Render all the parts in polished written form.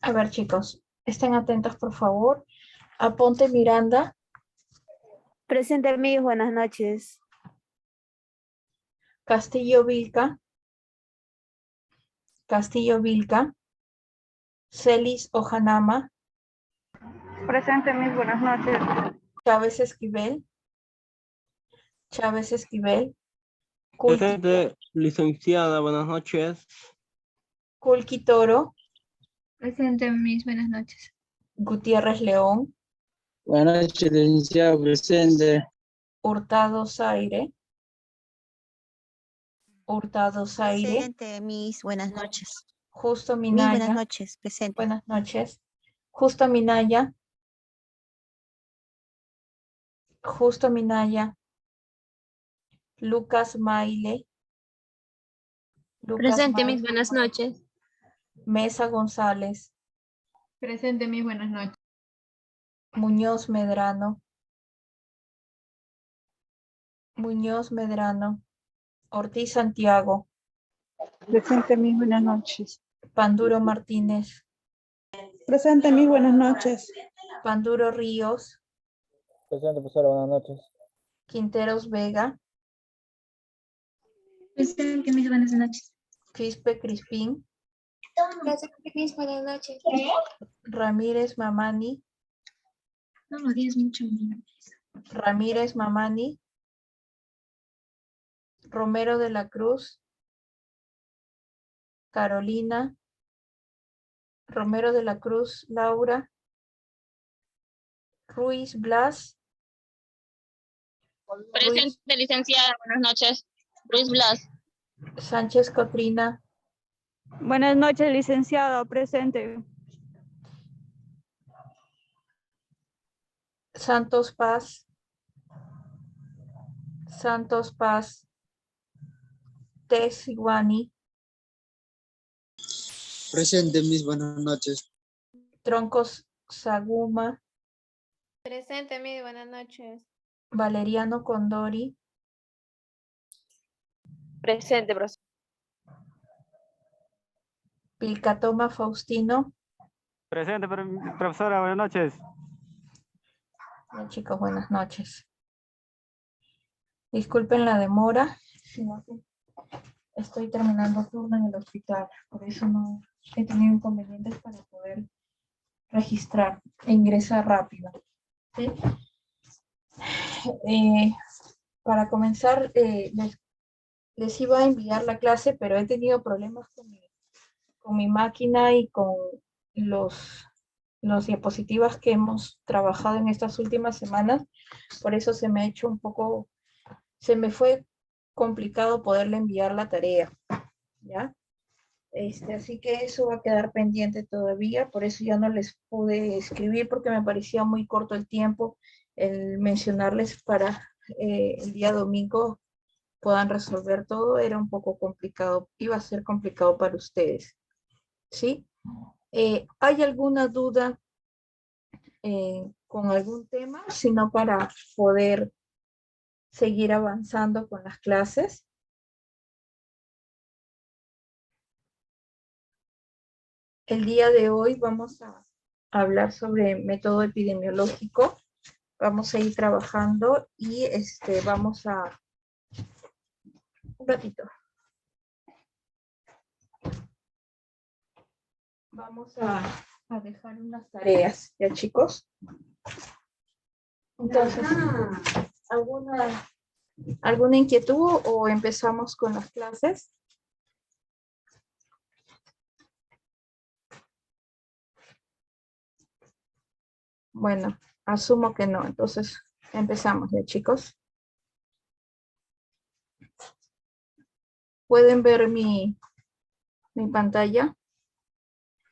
A ver, chicos, estén atentos, por favor. Aponte Miranda, Presente amigos, buenas noches. Castillo Vilca, Castillo Vilca, Celis Ojanama, Presente, mis buenas noches. Chávez Esquivel, Chávez Esquivel, Culqui, Presente, licenciada, buenas noches. Culqui Toro, Presente, mis buenas noches. Gutiérrez León, Buenas noches, licenciado presente. Hurtado Zaire, Hurtado Zaire, Presente, mis buenas noches. Justo Mis buenas Minaya, noches, presente. buenas noches, Justo Minaya, Justo Minaya, Lucas Maile, Lucas Presente, Maile, mis buenas noches. Mesa González, Presente, mis buenas noches. Muñoz Medrano, Muñoz Medrano, Ortiz Santiago, Presente, mis buenas noches. Panduro Martínez, Presente, mis buenas noches. Panduro Ríos, Presente, profesora, buenas noches. Quinteros Vega, Presente, mis buenas noches. Quispe Crispín, Presente, mis buenas noches. Ramírez Mamani, No lo digas mucho. Ramírez Mamani, Romero de la Cruz, Carolina, Romero de la Cruz, Laura, Ruiz Blas, Ruiz Presente, licenciada, buenas noches. Ruiz Blas. Sánchez Cotrina, Buenas noches, licenciado. Presente. Santos Paz, Santos Paz, Tess Iguani, Presente, mis buenas noches. Troncos Saguma, Presente, mis buenas noches. Valeriano Condori, Presente, profesor. Pilcatoma Faustino. Presente, profesora, buenas noches. Bien, chicos, buenas noches. Disculpen la demora, sino que estoy terminando turno en el hospital, por eso no he tenido inconvenientes para poder registrar e ingresar rápido. ¿Sí? Para comenzar, les iba a enviar la clase, pero he tenido problemas con mi máquina y con los diapositivas que hemos trabajado en estas últimas semanas. Por eso se me ha hecho un poco, se me fue complicado poderle enviar la tarea, ¿ya? Así que eso va a quedar pendiente todavía, por eso ya no les pude escribir porque me parecía muy corto el tiempo el mencionarles para el día domingo puedan resolver todo, era un poco complicado, iba a ser complicado para ustedes, ¿sí? ¿Hay alguna duda con algún tema, sino para poder seguir avanzando con las clases? El día de hoy vamos a hablar sobre método epidemiológico. Vamos a ir trabajando y vamos a... Un ratito. Vamos a dejar unas tareas, ¿ya, chicos? Entonces, ¿alguna inquietud o empezamos con las clases? Bueno, asumo que no, entonces empezamos ya, chicos. ¿Pueden ver mi pantalla?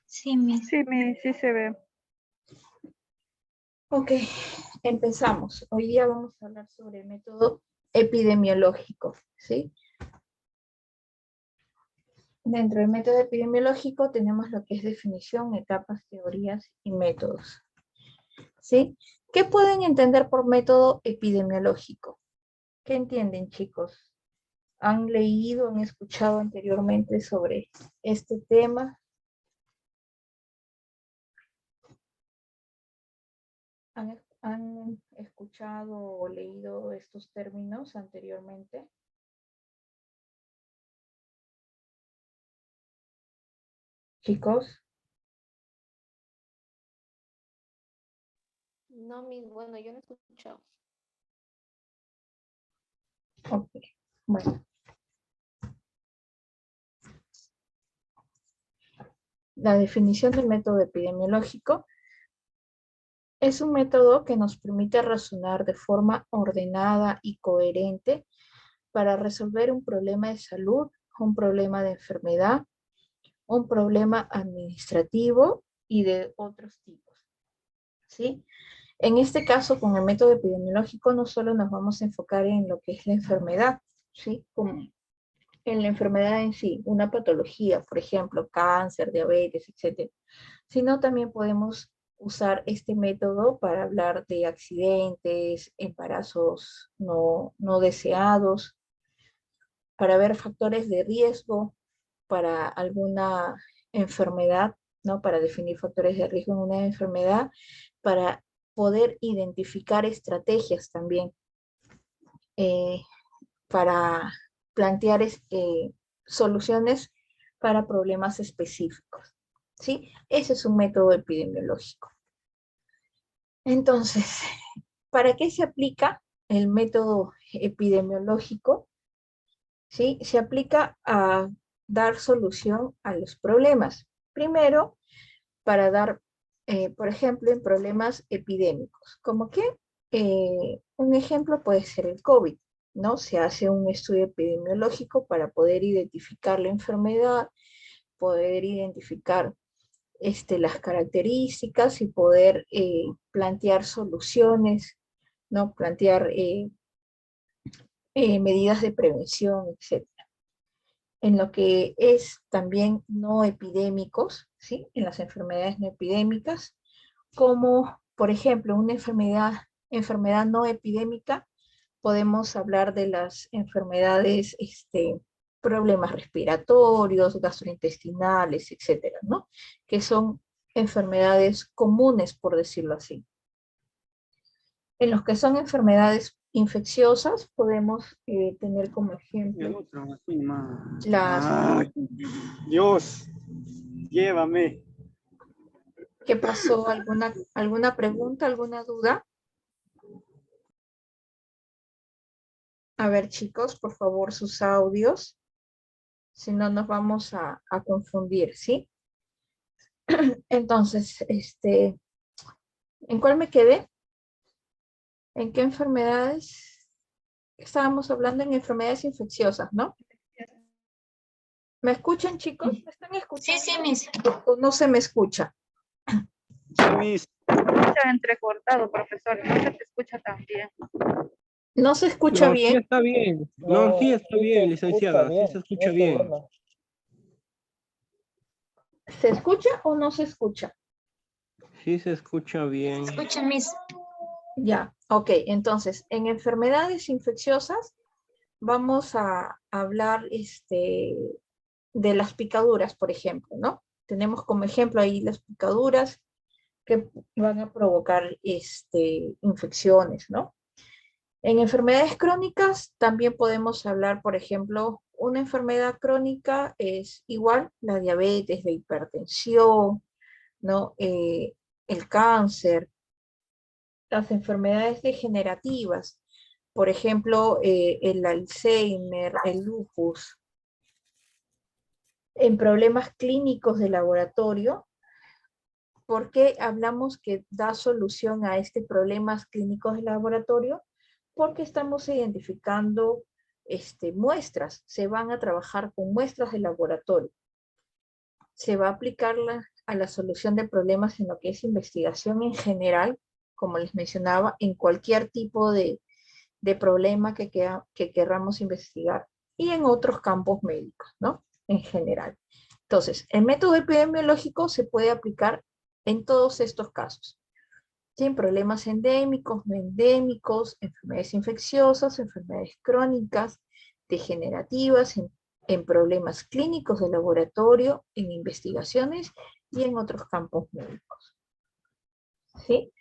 Sí, mis. Sí se ve. Ok, empezamos. Hoy día vamos a hablar sobre el método epidemiológico, ¿sí? Dentro del método epidemiológico tenemos lo que es definición, etapas, teorías y métodos, ¿sí? ¿Qué pueden entender por método epidemiológico? ¿Qué entienden, chicos? ¿Han leído, han escuchado anteriormente sobre este tema? ¿Han escuchado o leído estos términos anteriormente? Chicos. No, bueno, yo no he escuchado. Ok, bueno. La definición del método epidemiológico es un método que nos permite razonar de forma ordenada y coherente para resolver un problema de salud, un problema de enfermedad, un problema administrativo y de otros tipos, ¿sí? En este caso, con el método epidemiológico, no solo nos vamos a enfocar en lo que es la enfermedad, ¿sí? Como en la enfermedad en sí, una patología, por ejemplo, cáncer, diabetes, etc. Sino también podemos usar este método para hablar de accidentes, embarazos no deseados, para ver factores de riesgo para alguna enfermedad, ¿no? Para definir factores de riesgo en una enfermedad, para poder identificar estrategias también, para plantear soluciones para problemas específicos, ¿sí? Ese es un método epidemiológico. Entonces, ¿para qué se aplica el método epidemiológico? ¿Sí? Se aplica a dar solución a los problemas. Primero, para dar, por ejemplo, en problemas epidémicos, como que un ejemplo puede ser el COVID, ¿no? Se hace un estudio epidemiológico para poder identificar la enfermedad, poder identificar las características y poder plantear soluciones, ¿no? Plantear medidas de prevención, etc. En lo que es también no epidémicos, ¿sí? En las enfermedades no epidémicas, como por ejemplo una enfermedad no epidémica, podemos hablar de las enfermedades, problemas respiratorios, gastrointestinales, etcétera, ¿no? Que son enfermedades comunes, por decirlo así. En los que son enfermedades infecciosas, podemos tener como ejemplo las... Dios, llévame. ¿Qué pasó? ¿Alguna pregunta, alguna duda? A ver, chicos, por favor, sus audios. Si no, nos vamos a confundir, ¿sí? Entonces, ¿en cuál me quedé? ¿En qué enfermedades? Estábamos hablando en enfermedades infecciosas, ¿no? ¿Me escuchan, chicos? ¿Me están escuchando? Sí, Miss. ¿O no se me escucha? Sí, Miss. Está entrecortado, profesor. No se te escucha tan bien. ¿No se escucha No, sí bien? está bien. No, sí está bien, licenciada. Sí se escucha bien. ¿Se escucha o no se escucha? Sí se escucha bien. Escucha, Miss. Ya, ok. Entonces, en enfermedades infecciosas vamos a hablar de las picaduras, por ejemplo, ¿no? Tenemos como ejemplo ahí las picaduras que van a provocar infecciones, ¿no? En enfermedades crónicas también podemos hablar, por ejemplo, una enfermedad crónica es igual la diabetes, la hipertensión, ¿no? El cáncer, las enfermedades degenerativas, por ejemplo, el Alzheimer, el lupus. En problemas clínicos de laboratorio, ¿por qué hablamos que da solución a problemas clínicos de laboratorio? Porque estamos identificando muestras, se van a trabajar con muestras de laboratorio. Se va a aplicar a la solución de problemas en lo que es investigación en general, como les mencionaba, en cualquier tipo de problema que querramos investigar, y en otros campos médicos, ¿no? En general. Entonces, el método epidemiológico se puede aplicar en todos estos casos. ¿Sí? Problemas endémicos, no endémicos, enfermedades infecciosas, enfermedades crónicas, degenerativas, en problemas clínicos de laboratorio, en investigaciones y en otros campos médicos. ¿Sí?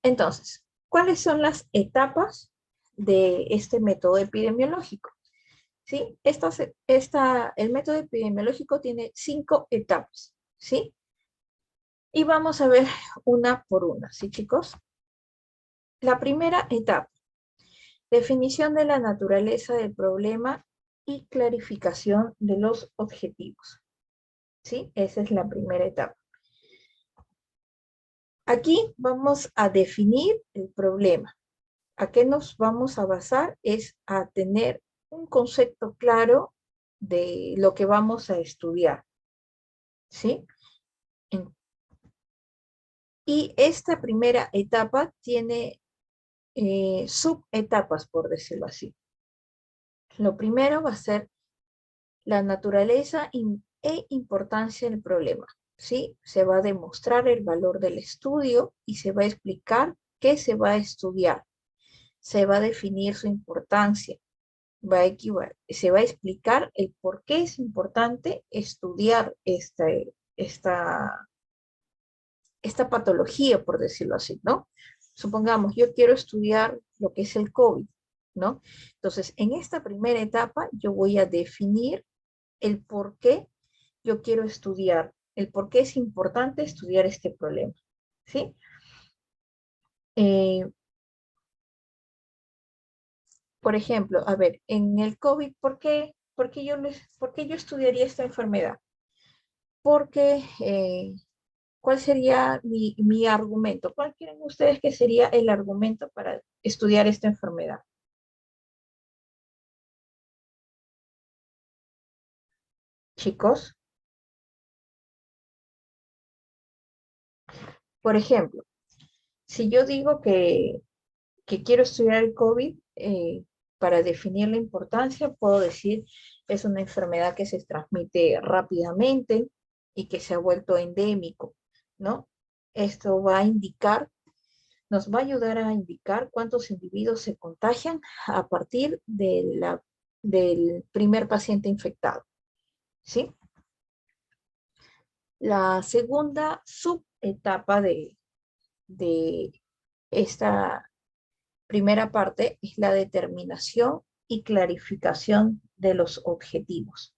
Entonces, ¿cuáles son las etapas de este método epidemiológico? ¿Sí? El método epidemiológico tiene 5 etapas, ¿sí? Y vamos a ver una por una, ¿sí, chicos? La primera etapa, definición de la naturaleza del problema y clarificación de los objetivos, ¿sí? Esa es la primera etapa. Aquí vamos a definir el problema. ¿A qué nos vamos a basar? Es a tener un concepto claro de lo que vamos a estudiar, ¿sí? Y esta primera etapa tiene subetapas, por decirlo así. Lo primero va a ser la naturaleza e importancia del problema, ¿sí? Se va a demostrar el valor del estudio y se va a explicar qué se va a estudiar. Se va a definir su importancia. Se va a explicar el por qué es importante estudiar esta patología, por decirlo así, ¿no? Supongamos, yo quiero estudiar lo que es el COVID, ¿no? Entonces, en esta primera etapa, yo voy a definir el por qué yo quiero estudiar, el por qué es importante estudiar este problema, ¿sí? Por ejemplo, a ver, en el COVID, por qué yo estudiaría esta enfermedad? Porque, ¿cuál sería mi argumento? ¿Cuál creen ustedes que sería el argumento para estudiar esta enfermedad? Chicos, por ejemplo, si yo digo que quiero estudiar el COVID, para definir la importancia, puedo decir, es una enfermedad que se transmite rápidamente y que se ha vuelto endémico, ¿no? Esto va a indicar, nos va a ayudar a indicar cuántos individuos se contagian a partir del primer paciente infectado, ¿sí? La segunda subetapa de esta primera parte es la determinación y clarificación de los objetivos,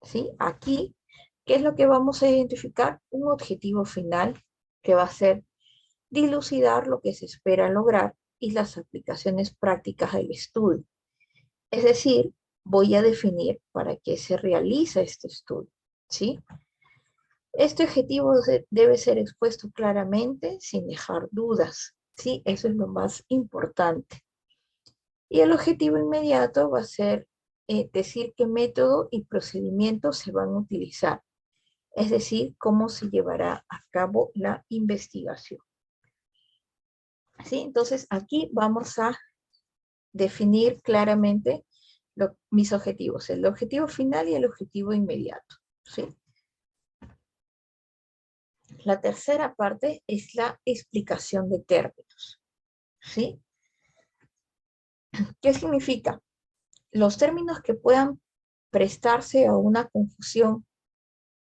¿sí? Aquí, ¿qué es lo que vamos a identificar? Un objetivo final que va a ser dilucidar lo que se espera lograr y las aplicaciones prácticas del estudio. Es decir, voy a definir para qué se realiza este estudio, ¿sí? Este objetivo debe ser expuesto claramente sin dejar dudas, ¿sí? Eso es lo más importante. Y el objetivo inmediato va a ser decir qué método y procedimiento se van a utilizar, es decir, cómo se llevará a cabo la investigación. ¿Sí? Entonces, aquí vamos a definir claramente mis objetivos, el objetivo final y el objetivo inmediato, ¿sí? La tercera parte es la explicación de términos, ¿sí? ¿Qué significa? Los términos que puedan prestarse a una confusión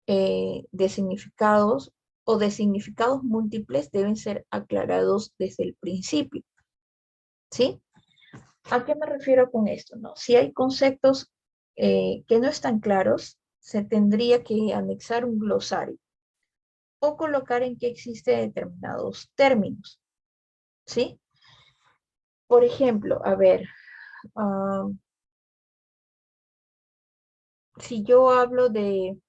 de significados o de significados múltiples deben ser aclarados desde el principio, ¿sí? ¿A qué me refiero con esto? No? Si hay conceptos que no están claros, se tendría que anexar un glosario o colocar en qué existen determinados términos, ¿sí? Por ejemplo, a ver, si yo hablo de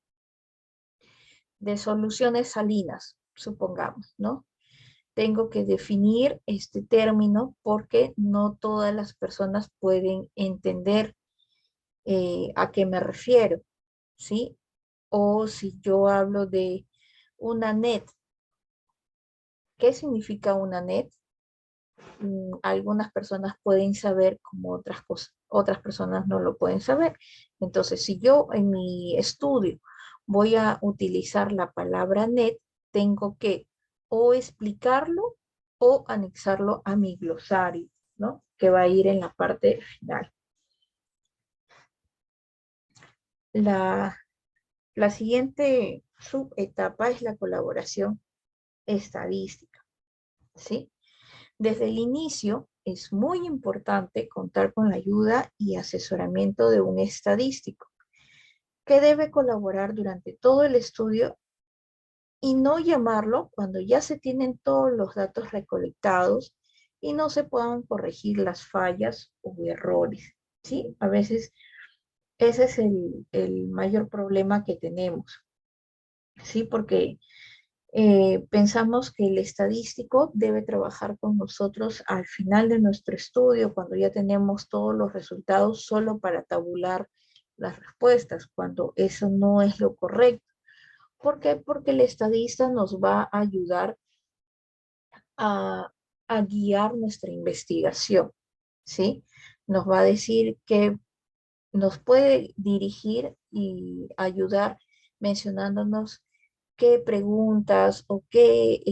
soluciones salinas, supongamos, ¿no? Tengo que definir este término porque no todas las personas pueden entender a qué me refiero, ¿sí? O si yo hablo de una net, ¿qué significa una net? Algunas personas pueden saber como otras cosas, otras personas no lo pueden saber. Entonces, si yo en mi estudio voy a utilizar la palabra net, tengo que o explicarlo o anexarlo a mi glosario, ¿no? Que va a ir en la parte final. La siguiente subetapa es la colaboración estadística, ¿sí? Desde el inicio es muy importante contar con la ayuda y asesoramiento de un estadístico que debe colaborar durante todo el estudio y no llamarlo cuando ya se tienen todos los datos recolectados y no se puedan corregir las fallas o errores, ¿sí? A veces ese es el mayor problema que tenemos, ¿sí? Porque pensamos que el estadístico debe trabajar con nosotros al final de nuestro estudio, cuando ya tenemos todos los resultados, solo para tabular las respuestas, cuando eso no es lo correcto. ¿Por qué? Porque el estadista nos va a ayudar a, a guiar nuestra investigación, ¿sí? Nos va a decir que nos puede dirigir y ayudar mencionándonos qué preguntas o qué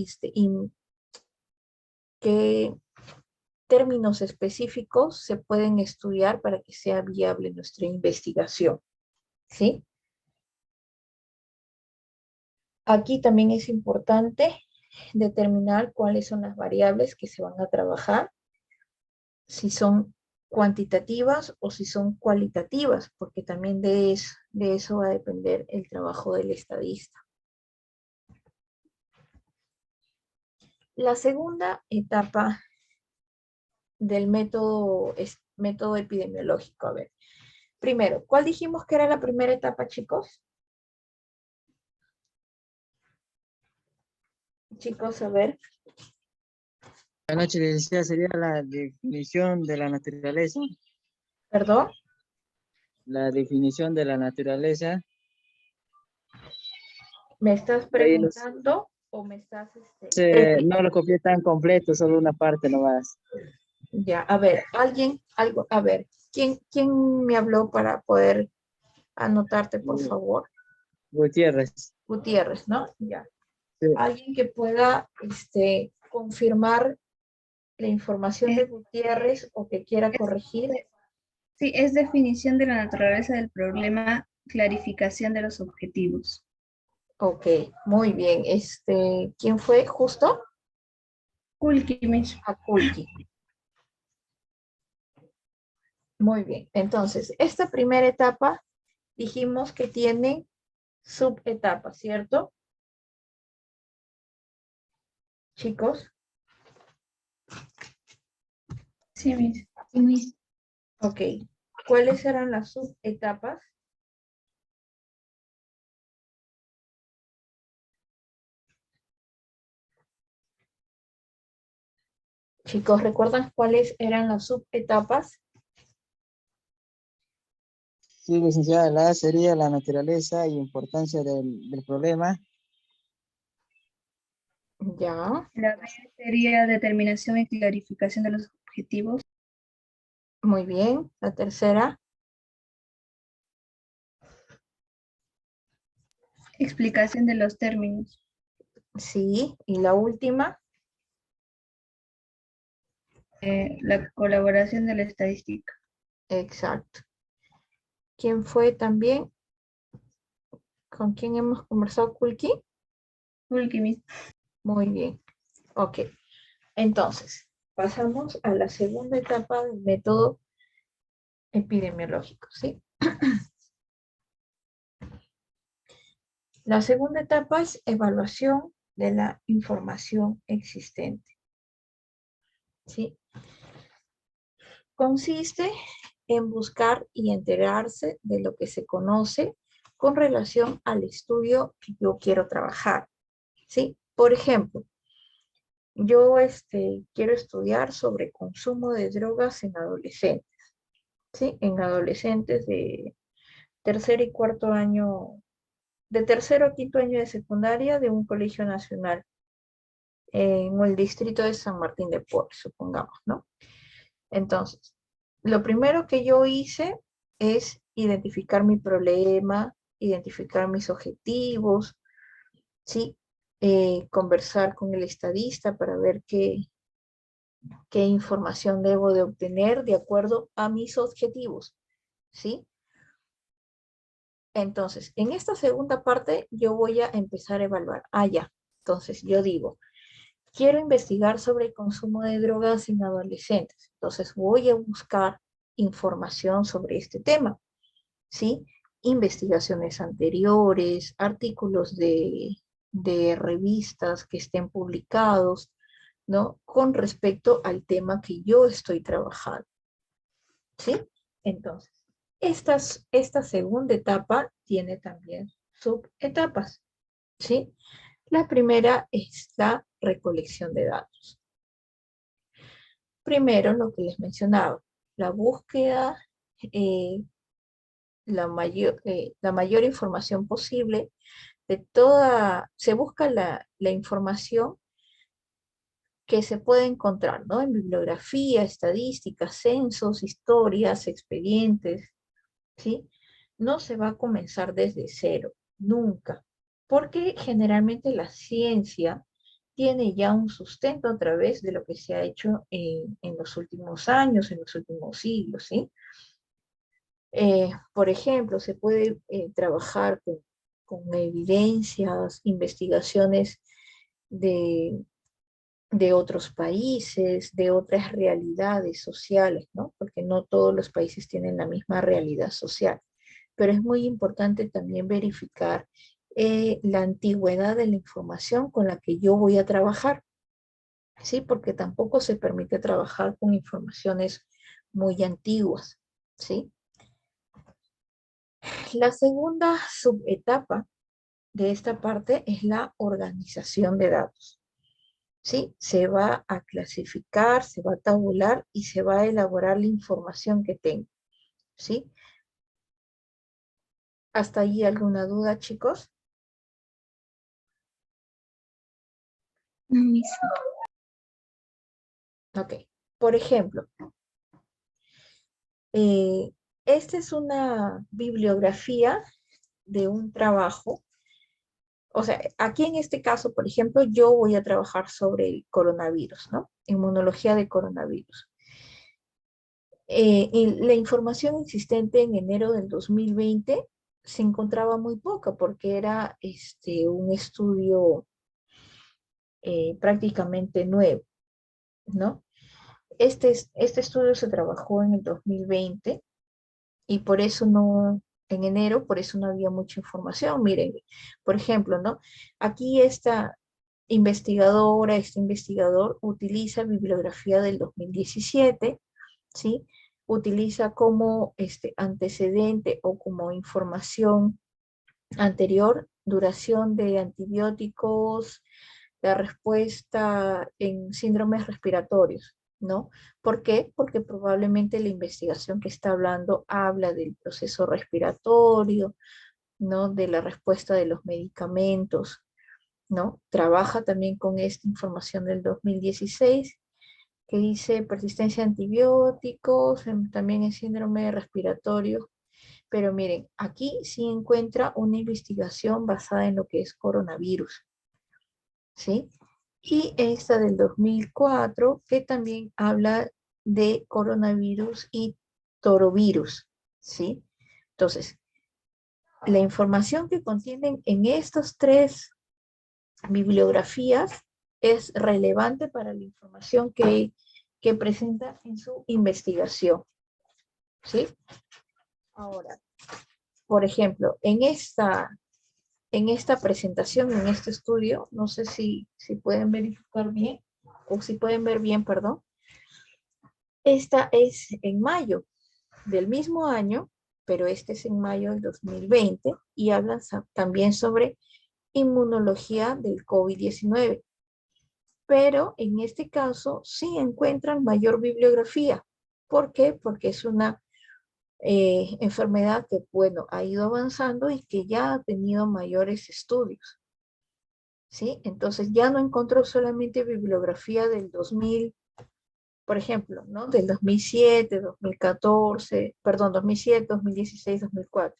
términos específicos se pueden estudiar para que sea viable nuestra investigación, ¿sí? Aquí también es importante determinar cuáles son las variables que se van a trabajar, si son cuantitativas o si son cualitativas, porque también de eso va a depender el trabajo del estadista. La segunda etapa del método epidemiológico. A ver, primero, ¿cuál dijimos que era la primera etapa, chicos? Chicos, a ver. Buenas noches, licenciada. Sería la definición de la naturaleza. ¿Perdón? La definición de la naturaleza. ¿Me estás De ahí los- preguntando o me estás no lo copié tan completo, solo una parte nomás. Ya, a ver, a ver, ¿quién me habló para poder anotarte, por favor? Gutiérrez. Gutiérrez, ¿no? Ya. Sí. Alguien que pueda confirmar la información de Gutiérrez o que quiera corregir. Sí, es definición de la naturaleza del problema, clarificación de los objetivos. Ok, muy bien. ¿Quién fue? ¿Justo? Kulki, Miss. A Kulki. Muy bien. Entonces, esta primera etapa dijimos que tiene subetapas, ¿cierto? Chicos. Sí, Miss. Ok. ¿Cuáles eran las subetapas? Chicos, ¿recuerdan cuáles eran las subetapas? Sí, licenciada, la A sería la naturaleza y importancia del problema. Ya, La B sería determinación y clarificación de los objetivos. muy bien. La tercera, Explicación de los términos. sí. Y la última, La colaboración de la estadística. exacto. ¿Quién fue también? ¿Con quién hemos conversado, Kulki? Kulki, Miss. Muy bien. Ok. Entonces, pasamos a la segunda etapa del método epidemiológico, ¿sí? La segunda etapa es evaluación de la información existente, ¿sí? Consiste en buscar y enterarse de lo que se conoce con relación al estudio que yo quiero trabajar, ¿sí? Por ejemplo, yo quiero estudiar sobre consumo de drogas en adolescentes, ¿sí? En adolescentes de tercer y cuarto año, de tercero a quinto año de secundaria de un colegio nacional en el distrito de San Martín de Porres, supongamos, ¿no? Entonces, lo primero que yo hice es identificar mi problema, identificar mis objetivos, ¿sí? Conversar con el estadista para ver qué información debo de obtener de acuerdo a mis objetivos, ¿sí? Entonces, en esta segunda parte yo voy a empezar a evaluar. Ah, ya. Entonces, yo digo, quiero investigar sobre el consumo de drogas en adolescentes. Entonces voy a buscar información sobre este tema, ¿sí? Investigaciones anteriores, artículos de revistas que estén publicados, ¿no? Con respecto al tema que yo estoy trabajando, ¿sí? Entonces, esta segunda etapa tiene también subetapas, ¿sí? La primera es la recolección de datos. Primero, lo que les mencionaba, la búsqueda, la mayor información posible de se busca la información que se puede encontrar, ¿no? En bibliografía, estadísticas, censos, historias, expedientes, ¿sí? No se va a comenzar desde cero, nunca, porque generalmente la ciencia tiene ya un sustento a través de lo que se ha hecho en los últimos años, en los últimos siglos, ¿sí? Por ejemplo, se puede trabajar con evidencias, investigaciones de, de otros países, de otras realidades sociales, ¿no? Porque no todos los países tienen la misma realidad social. Pero es muy importante también verificar la antigüedad de la información con la que yo voy a trabajar, ¿sí? Porque tampoco se permite trabajar con informaciones muy antiguas, ¿sí? La segunda subetapa de esta parte es la organización de datos, ¿sí? Se va a clasificar, se va a tabular y se va a elaborar la información que tengo, ¿sí? ¿Hasta ahí alguna duda, chicos? Ok. Por ejemplo, esta es una bibliografía de un trabajo. O sea, aquí en este caso, por ejemplo, yo voy a trabajar sobre el coronavirus, ¿no? Inmunología de coronavirus. Y la información existente en enero del 2020 se encontraba muy poca porque era un estudio prácticamente nuevo, ¿no? Este estudio se trabajó en el 2020 y por eso no, en enero, por eso no había mucha información. Miren, por ejemplo, ¿no? Aquí esta investigadora, este investigador utiliza bibliografía del 2017, ¿sí? Utiliza como antecedente o como información anterior, duración de antibióticos, la respuesta en síndromes respiratorios, ¿no? ¿Por qué? Porque probablemente la investigación que está hablando habla del proceso respiratorio, ¿no? De la respuesta de los medicamentos, ¿no? Trabaja también con esta información del 2016 que dice persistencia de antibióticos, también en síndrome respiratorio. Pero miren, aquí sí encuentra una investigación basada en lo que es coronavirus, ¿sí? Y esta del 2004, que también habla de coronavirus y torovirus, ¿sí? Entonces, la información que contienen en estas tres bibliografías es relevante para la información que presenta en su investigación, ¿sí? Ahora, por ejemplo, en esta presentación, en este estudio, no sé si pueden verificar bien, o si pueden ver bien, perdón. Esta es en mayo del mismo año, pero este es en mayo del 2020, y hablan también sobre inmunología del COVID-19. Pero en este caso sí encuentran mayor bibliografía. ¿Por qué? Porque es una enfermedad que, bueno, ha ido avanzando y que ya ha tenido mayores estudios, ¿sí? Entonces ya no encontró solamente bibliografía del 2000, por ejemplo, ¿no? Del 2007, 2014, perdón, 2007, 2016, 2004,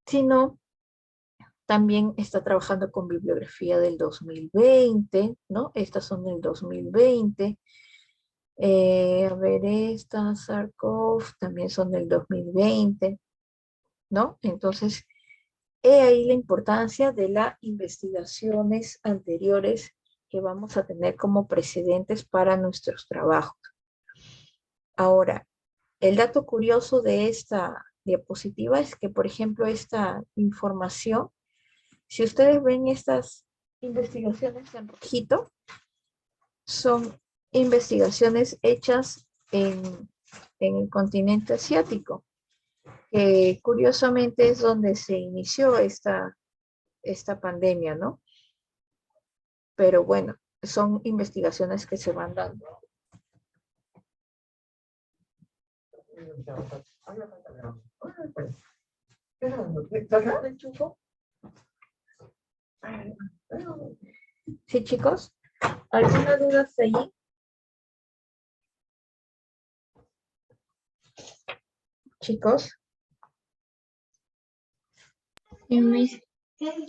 sino también está trabajando con bibliografía del 2020, ¿no? Estas son del 2020. A ver, estas, SARS-CoV, también son del 2020, ¿no? Entonces, he ahí la importancia de las investigaciones anteriores que vamos a tener como precedentes para nuestros trabajos. Ahora, el dato curioso de esta diapositiva es que, por ejemplo, esta información, si ustedes ven estas investigaciones en rojito, son investigaciones hechas en el continente asiático, que curiosamente es donde se inició esta pandemia, ¿no? Pero bueno, son investigaciones que se van dando. Sí, chicos, ¿alguna duda hasta allí? Chicos,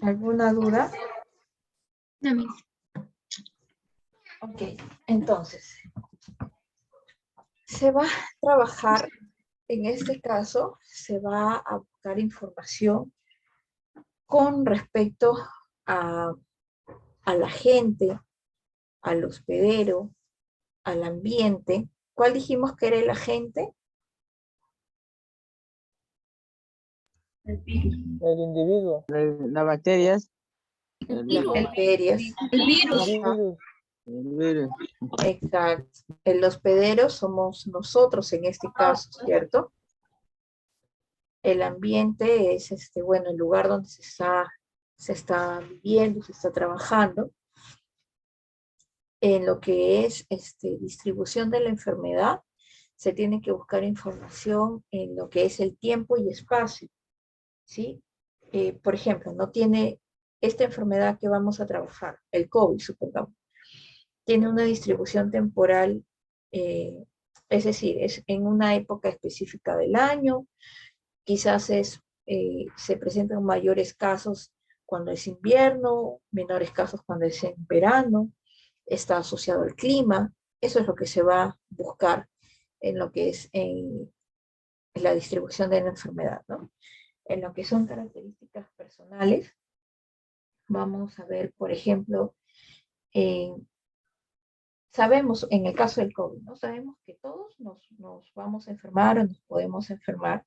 ¿alguna duda? Ok, entonces, se va a trabajar, en este caso, se va a buscar información con respecto a la gente, al hospedero, al ambiente. ¿Cuál dijimos que era el agente? El individuo. Las bacterias, Las bacterias. El virus. el virus. Exacto. El hospedero somos nosotros en este caso, ¿cierto? El ambiente es, bueno, el lugar donde se está viviendo, se está trabajando. En lo que es distribución de la enfermedad, se tiene que buscar información en lo que es el tiempo y espacio, ¿sí? Por ejemplo, no tiene esta enfermedad que vamos a trabajar, el COVID, supongamos, tiene una distribución temporal, es decir, es en una época específica del año, quizás se presentan mayores casos cuando es invierno, menores casos cuando es en verano, está asociado al clima. Eso es lo que se va a buscar en lo que es en la distribución de la enfermedad, ¿no? En lo que son características personales, vamos a ver, por ejemplo, sabemos, en el caso del COVID, ¿no? Sabemos que todos nos vamos a enfermar o nos podemos enfermar,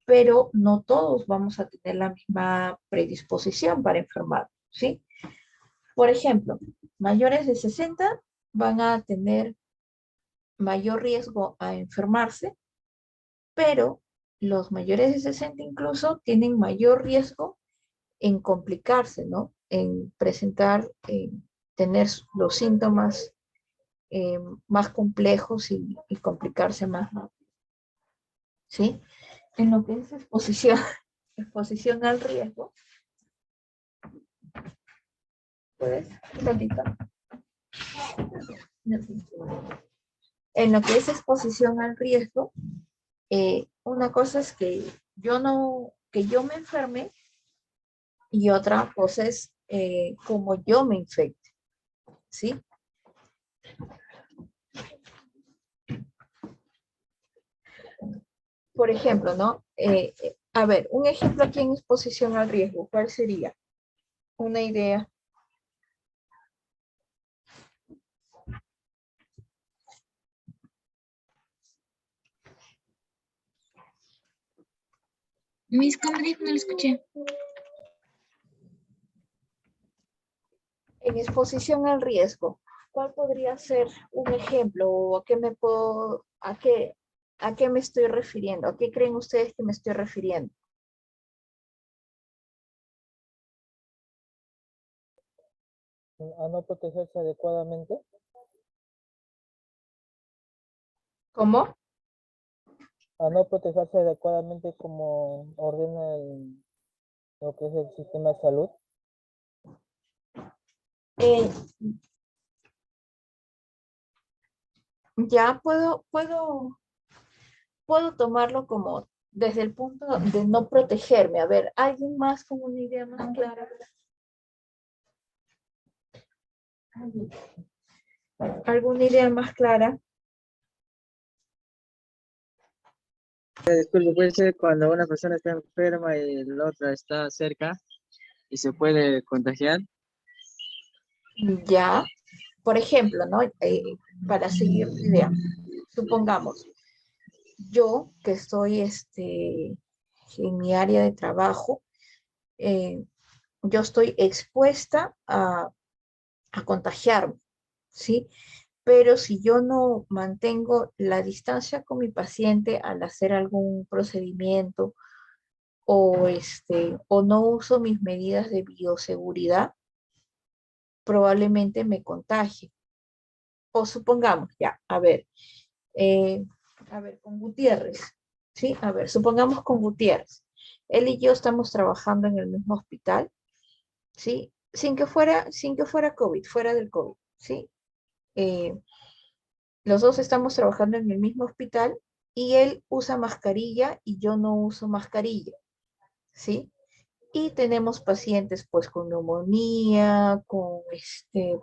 pero no todos vamos a tener la misma predisposición para enfermar, ¿sí? Por ejemplo, mayores de 60 van a tener mayor riesgo a enfermarse, pero los mayores de 60 incluso tienen mayor riesgo en complicarse, ¿no? En presentar, tener los síntomas más complejos y complicarse más rápido, ¿sí? En lo que es exposición al riesgo, ¿puedes, Lolita? En lo que es exposición al riesgo, una cosa es que yo me enferme y otra cosa es como yo me infecte, ¿sí? Por ejemplo, ¿no? A ver, un ejemplo aquí en exposición al riesgo, ¿cuál sería? Una idea. ¿Cómo dijo? No lo escuché. En exposición al riesgo, ¿cuál podría ser un ejemplo o a qué me estoy refiriendo? ¿A qué creen ustedes que me estoy refiriendo? A no protegerse adecuadamente. ¿Cómo? A no protegerse adecuadamente como ordena lo que es el sistema de salud. Ya puedo tomarlo como desde el punto de no protegerme. A ver, ¿alguien más con una idea más clara? ¿Alguna idea más clara? Disculpe, puede ser cuando una persona está enferma y la otra está cerca y se puede contagiar. Ya, por ejemplo, ¿no? Para seguir tu idea, supongamos, yo que estoy en mi área de trabajo, yo estoy expuesta a contagiarme, ¿sí? Pero si yo no mantengo la distancia con mi paciente al hacer algún procedimiento o no uso mis medidas de bioseguridad, probablemente me contagie. O supongamos, ya, con Gutiérrez, ¿sí? A ver, supongamos con Gutiérrez. Él y yo estamos trabajando en el mismo hospital, ¿sí? Sin que fuera COVID, fuera del COVID, ¿sí? Los dos estamos trabajando en el mismo hospital y él usa mascarilla y yo no uso mascarilla, ¿sí? Y tenemos pacientes pues con neumonía, con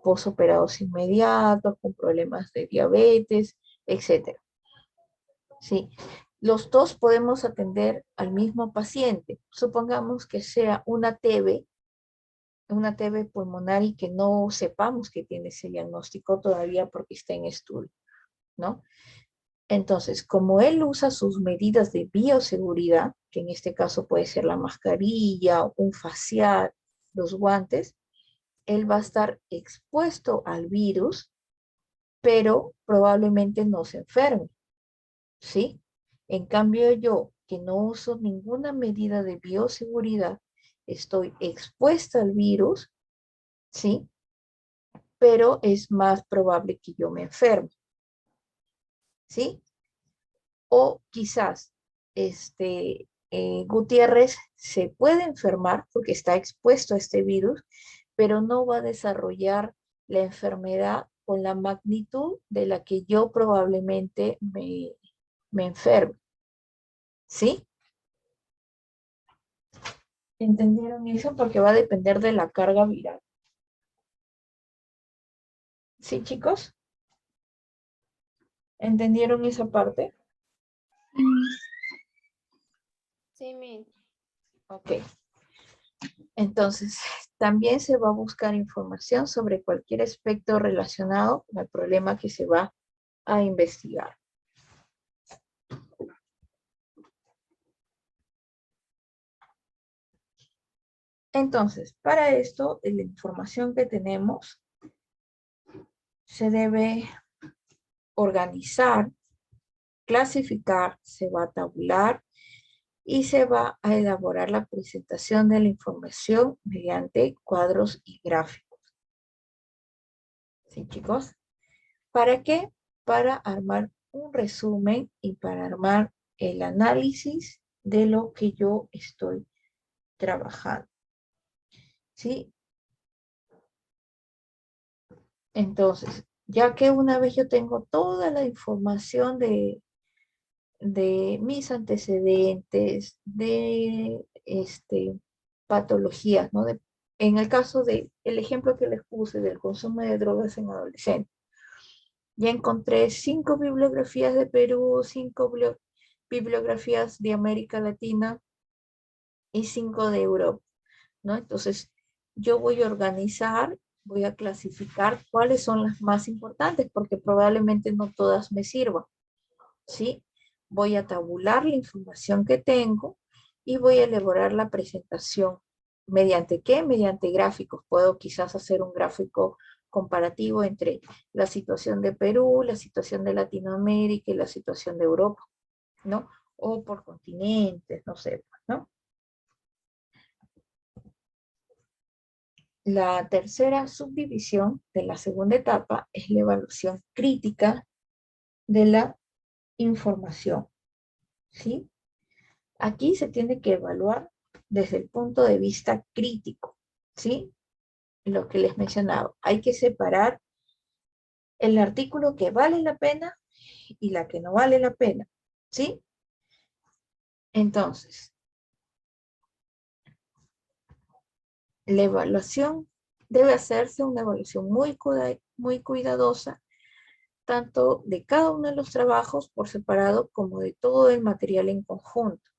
posoperados inmediatos, con problemas de diabetes, etcétera. Sí, los dos podemos atender al mismo paciente. Supongamos que sea una TB pulmonar y que no sepamos que tiene ese diagnóstico todavía porque está en estudio, ¿no? Entonces, como él usa sus medidas de bioseguridad, que en este caso puede ser la mascarilla, un facial, los guantes, él va a estar expuesto al virus, pero probablemente no se enferme, ¿sí? En cambio yo, que no uso ninguna medida de bioseguridad, estoy expuesta al virus, ¿sí? Pero es más probable que yo me enferme, ¿sí? O quizás Gutiérrez se puede enfermar porque está expuesto a este virus, pero no va a desarrollar la enfermedad con la magnitud de la que yo probablemente me enferme, ¿sí? ¿Entendieron eso? Porque va a depender de la carga viral. ¿Sí, chicos? ¿Entendieron esa parte? Sí, mi. Ok. Entonces, también se va a buscar información sobre cualquier aspecto relacionado con el problema que se va a investigar. Entonces, para esto, la información que tenemos se debe organizar, clasificar, se va a tabular y se va a elaborar la presentación de la información mediante cuadros y gráficos. ¿Sí, chicos? ¿Para qué? Para armar un resumen y para armar el análisis de lo que yo estoy trabajando. ¿Sí? Entonces, ya que una vez yo tengo toda la información de mis antecedentes, de patologías, ¿no? En el caso del ejemplo que les puse del consumo de drogas en adolescentes, ya encontré 5 bibliografías de Perú, 5 bibliografías de América Latina y 5 de Europa, ¿no? Entonces, yo voy a organizar, voy a clasificar cuáles son las más importantes, porque probablemente no todas me sirvan, ¿sí? Voy a tabular la información que tengo y voy a elaborar la presentación. ¿Mediante qué? Mediante gráficos. Puedo quizás hacer un gráfico comparativo entre la situación de Perú, la situación de Latinoamérica y la situación de Europa, ¿no? O por continentes, no sé, ¿no? La tercera subdivisión de la segunda etapa es la evaluación crítica de la información, ¿sí? Aquí se tiene que evaluar desde el punto de vista crítico, ¿sí? Lo que les mencionaba, hay que separar el artículo que vale la pena y la que no vale la pena, ¿sí? Entonces, la evaluación debe hacerse una evaluación muy cuidadosa, tanto de cada uno de los trabajos por separado como de todo el material en conjunto.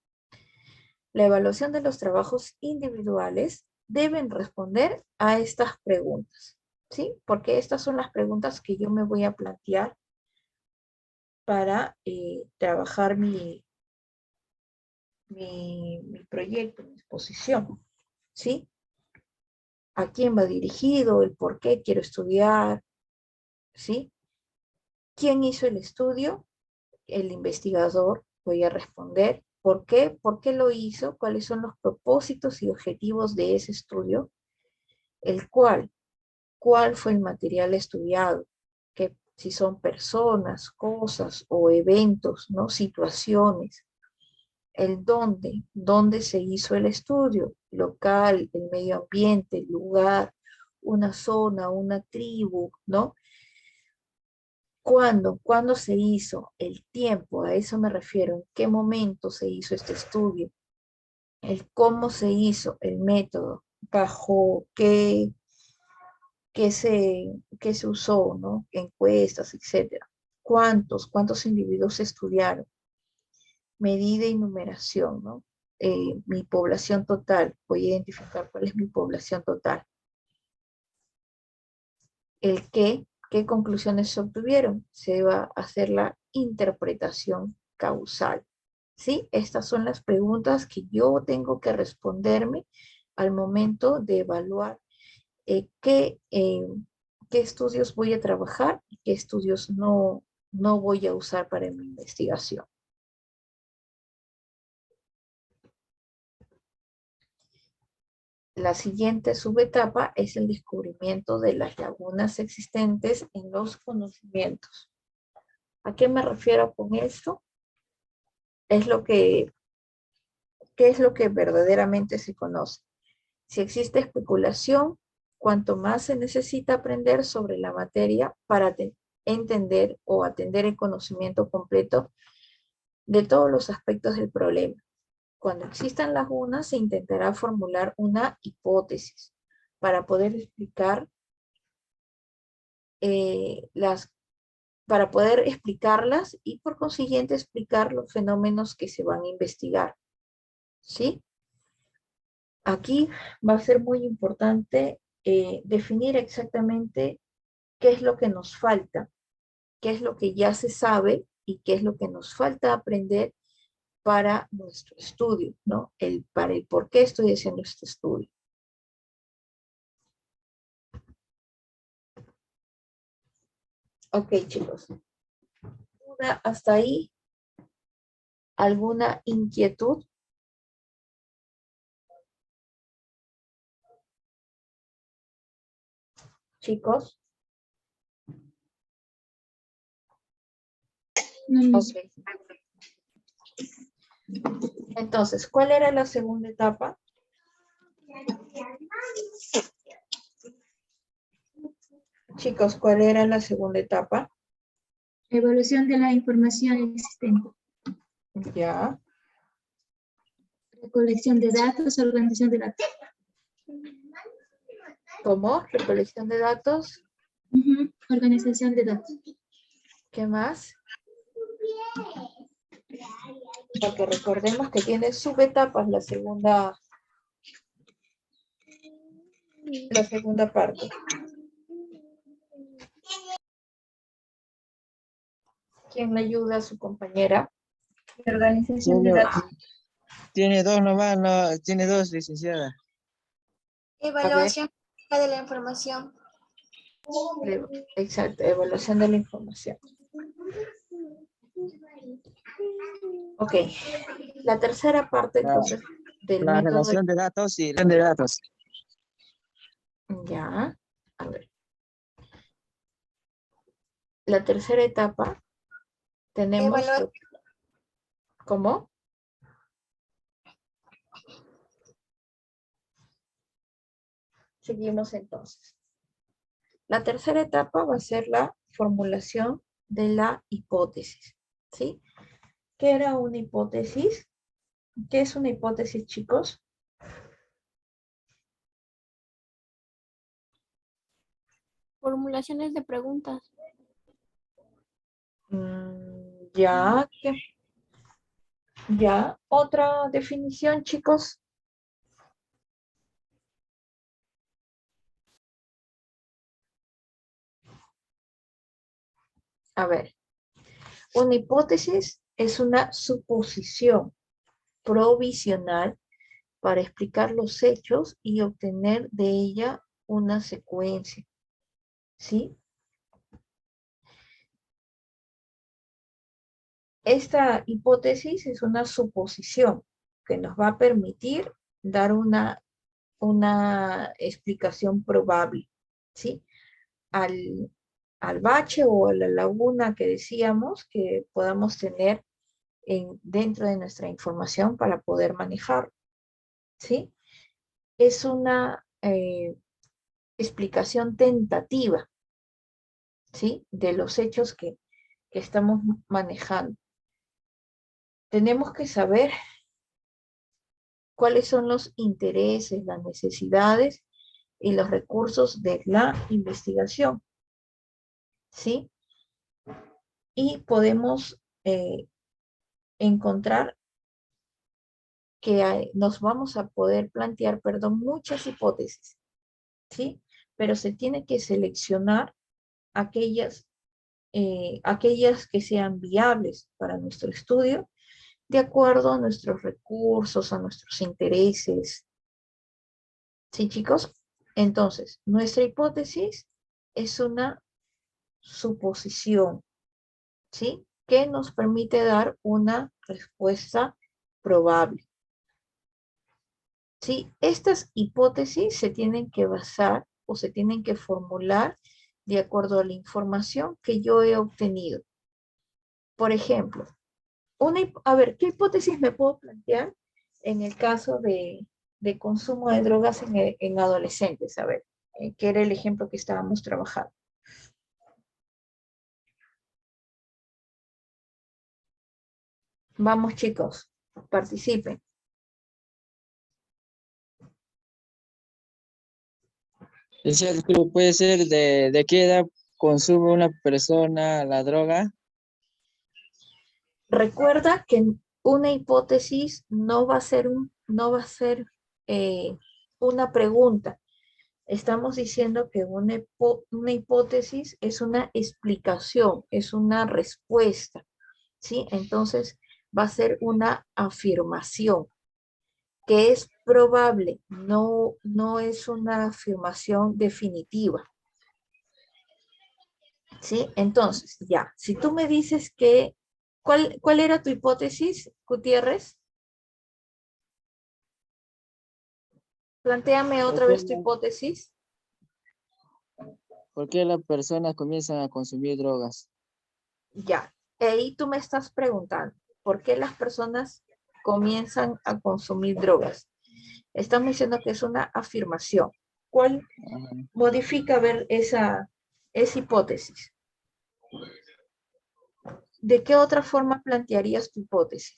La evaluación de los trabajos individuales deben responder a estas preguntas. ¿sí? Porque estas son las preguntas que yo me voy a plantear para trabajar mi proyecto, mi exposición, ¿sí? ¿A quién va dirigido? ¿El por qué quiero estudiar? ¿Sí? ¿Quién hizo el estudio? El investigador. Voy a responder. ¿Por qué? ¿Por qué lo hizo? ¿Cuáles son los propósitos y objetivos de ese estudio? El cuál. ¿Cuál fue el material estudiado? Que si son personas, cosas o eventos, ¿no? Situaciones. El dónde se hizo el estudio, local, el medio ambiente, el lugar, una zona, una tribu, ¿no? ¿Cuándo se hizo? El tiempo, a eso me refiero, en qué momento se hizo este estudio, el cómo se hizo, el método, bajo qué se usó, ¿no? Encuestas, etcétera. ¿Cuántos individuos se estudiaron? Medida y numeración, ¿no? Mi población total, voy a identificar cuál es mi población total. El qué conclusiones se obtuvieron, se va a hacer la interpretación causal, ¿sí? Estas son las preguntas que yo tengo que responderme al momento de evaluar qué estudios voy a trabajar y qué estudios no voy a usar para mi investigación. La siguiente subetapa es el descubrimiento de las lagunas existentes en los conocimientos. ¿A qué me refiero con esto? ¿Qué es lo que verdaderamente se conoce? Si existe especulación, cuanto más se necesita aprender sobre la materia para entender o atender el conocimiento completo de todos los aspectos del problema. Cuando existan lagunas, se intentará formular una hipótesis para poder explicar para poder explicarlas y por consiguiente explicar los fenómenos que se van a investigar. ¿Sí? Aquí va a ser muy importante definir exactamente qué es lo que nos falta, qué es lo que ya se sabe y qué es lo que nos falta aprender para nuestro estudio, ¿no? Para el por qué estoy haciendo este estudio. Ok, chicos. ¿Hasta ahí? ¿Alguna inquietud? Chicos. Okay. Entonces, ¿cuál era la segunda etapa? Chicos, ¿cuál era la segunda etapa? Evaluación de la información existente. Ya. Recolección de datos, organización de datos. ¿Cómo? Recolección de datos. Organización de datos. ¿Qué más? Porque recordemos que tiene subetapas la segunda parte. ¿Quién le ayuda a su compañera? Organización de datos. Tiene dos nomás, no, tiene dos, licenciada. Evaluación de la información. Exacto, evaluación de la información. Ok, la tercera parte entonces del La método. relación de datos y de datos. Ya, a ver. La tercera etapa tenemos... ¿Cómo? Seguimos entonces. La tercera etapa va a ser la formulación de la hipótesis, ¿sí? ¿Qué era una hipótesis? ¿Qué es una hipótesis, chicos? Formulaciones de preguntas. Ya, ya. Otra definición, chicos. A ver, una hipótesis es una suposición provisional para explicar los hechos y obtener de ella una secuencia, ¿sí? Esta hipótesis es una suposición que nos va a permitir dar una explicación probable, ¿sí? Al bache o a la laguna que decíamos que podamos tener dentro de nuestra información para poder manejar, ¿sí? Es una explicación tentativa, ¿sí? De los hechos que estamos manejando. Tenemos que saber cuáles son los intereses, las necesidades y los recursos de la investigación, ¿sí? Y podemos encontrar que nos vamos a poder plantear, muchas hipótesis, ¿sí? Pero se tiene que seleccionar aquellas que sean viables para nuestro estudio, de acuerdo a nuestros recursos, a nuestros intereses. ¿Sí, chicos? Entonces, nuestra hipótesis es una suposición, ¿sí? Que nos permite dar una respuesta probable. ¿Sí? Estas hipótesis se tienen que basar o se tienen que formular de acuerdo a la información que yo he obtenido. Por ejemplo, a ver, ¿qué hipótesis me puedo plantear en el caso de consumo de drogas en adolescentes? A ver, que era el ejemplo que estábamos trabajando. Vamos, chicos, participen. Puede ser de qué edad consume una persona la droga. Recuerda que una hipótesis no va a ser una pregunta. Estamos diciendo que una hipótesis es una explicación, es una respuesta, ¿sí? Entonces va a ser una afirmación que es probable, no es una afirmación definitiva, ¿sí? Entonces, ya, si tú me dices que, ¿cuál era tu hipótesis, Gutiérrez? Plantéame otra vez tu hipótesis. ¿Por qué las personas comienzan a consumir drogas? Ya, ahí tú me estás preguntando, ¿por qué las personas comienzan a consumir drogas? Estamos diciendo que es una afirmación. ¿Cuál modifica ver esa hipótesis? ¿De qué otra forma plantearías tu hipótesis?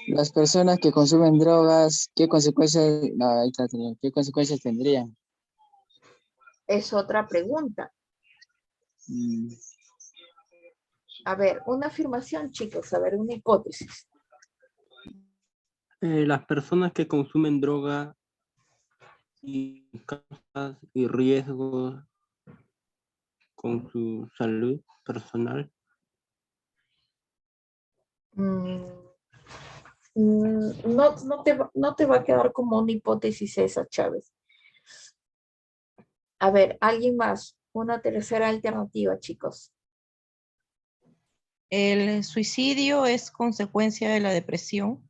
Las personas que consumen drogas, ¿qué consecuencias, ¿qué consecuencias tendrían? Es otra pregunta. A ver, una afirmación, chicos, a ver, una hipótesis. Las personas que consumen droga y causas y riesgos con su salud personal. No te va a quedar como una hipótesis esa, Chávez. A ver, alguien más, una tercera alternativa, chicos. ¿El suicidio es consecuencia de la depresión?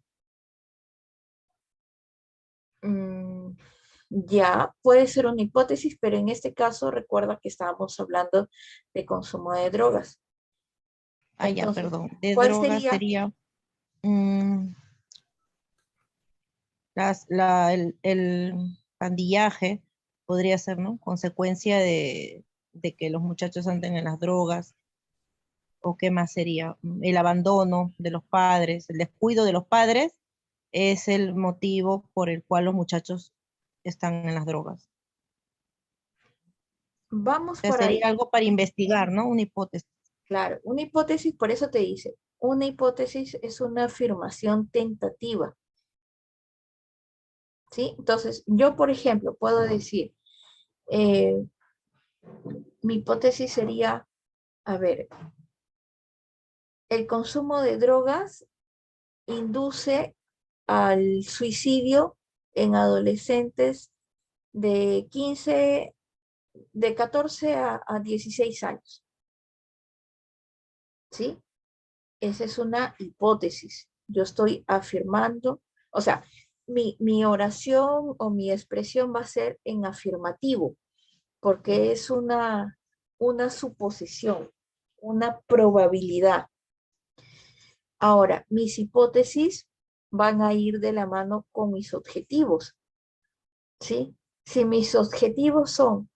Ya, puede ser una hipótesis, pero en este caso recuerda que estábamos hablando de consumo de drogas. Entonces, Perdón. De ¿cuál drogas sería el pandillaje, podría ser, ¿no? Consecuencia de que los muchachos anden en las drogas. ¿O qué más sería? El abandono de los padres, el descuido de los padres es el motivo por el cual los muchachos están en las drogas. Vamos por ahí. Sería algo para investigar, ¿no? Una hipótesis. Claro, una hipótesis, por eso te dice, una hipótesis es una afirmación tentativa. ¿sí? Entonces, yo, por ejemplo, puedo decir, mi hipótesis sería, a ver, el consumo de drogas induce al suicidio en adolescentes de 15, de 14 a 16 años, ¿sí? Esa es una hipótesis. Yo estoy afirmando, o sea, mi oración o mi expresión va a ser en afirmativo, porque es una suposición, una probabilidad. Ahora, mis hipótesis van a ir de la mano con mis objetivos, ¿sí? Si mis objetivos son,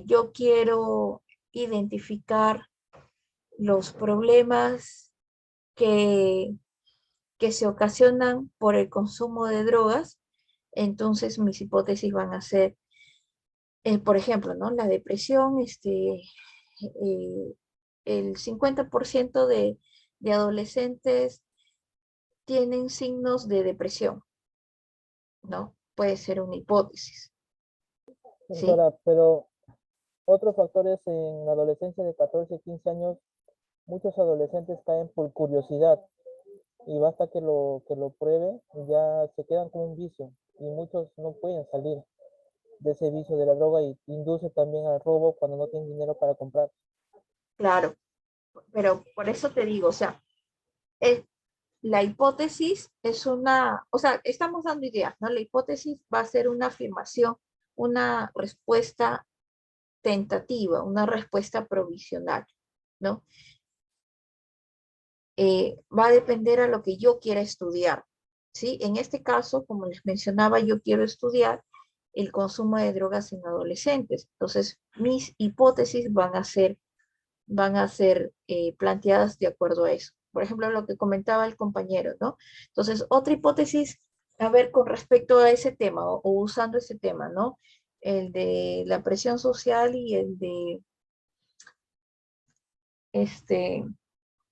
yo quiero identificar los problemas que se ocasionan por el consumo de drogas, entonces mis hipótesis van a ser, por ejemplo, ¿no? La depresión, el 50% de adolescentes tienen signos de depresión, ¿no? Puede ser una hipótesis. ¿Sí? Doctora, pero otros factores en la adolescencia de 14, 15 años, muchos adolescentes caen por curiosidad y basta que lo prueben y ya se quedan con un vicio y muchos no pueden salir de ese vicio de la droga y induce también al robo cuando no tienen dinero para comprar. Claro, pero por eso te digo, o sea, la hipótesis es o sea, estamos dando ideas, ¿no? La hipótesis va a ser una afirmación, una respuesta tentativa, una respuesta provisional, ¿no? Va a depender a lo que yo quiera estudiar, ¿sí? En este caso, como les mencionaba, yo quiero estudiar el consumo de drogas en adolescentes. Entonces, mis hipótesis van a ser planteadas de acuerdo a eso. Por ejemplo, lo que comentaba el compañero, ¿no? Entonces, otra hipótesis, a ver, con respecto a ese tema o usando ese tema, ¿no? El de la presión social y el de,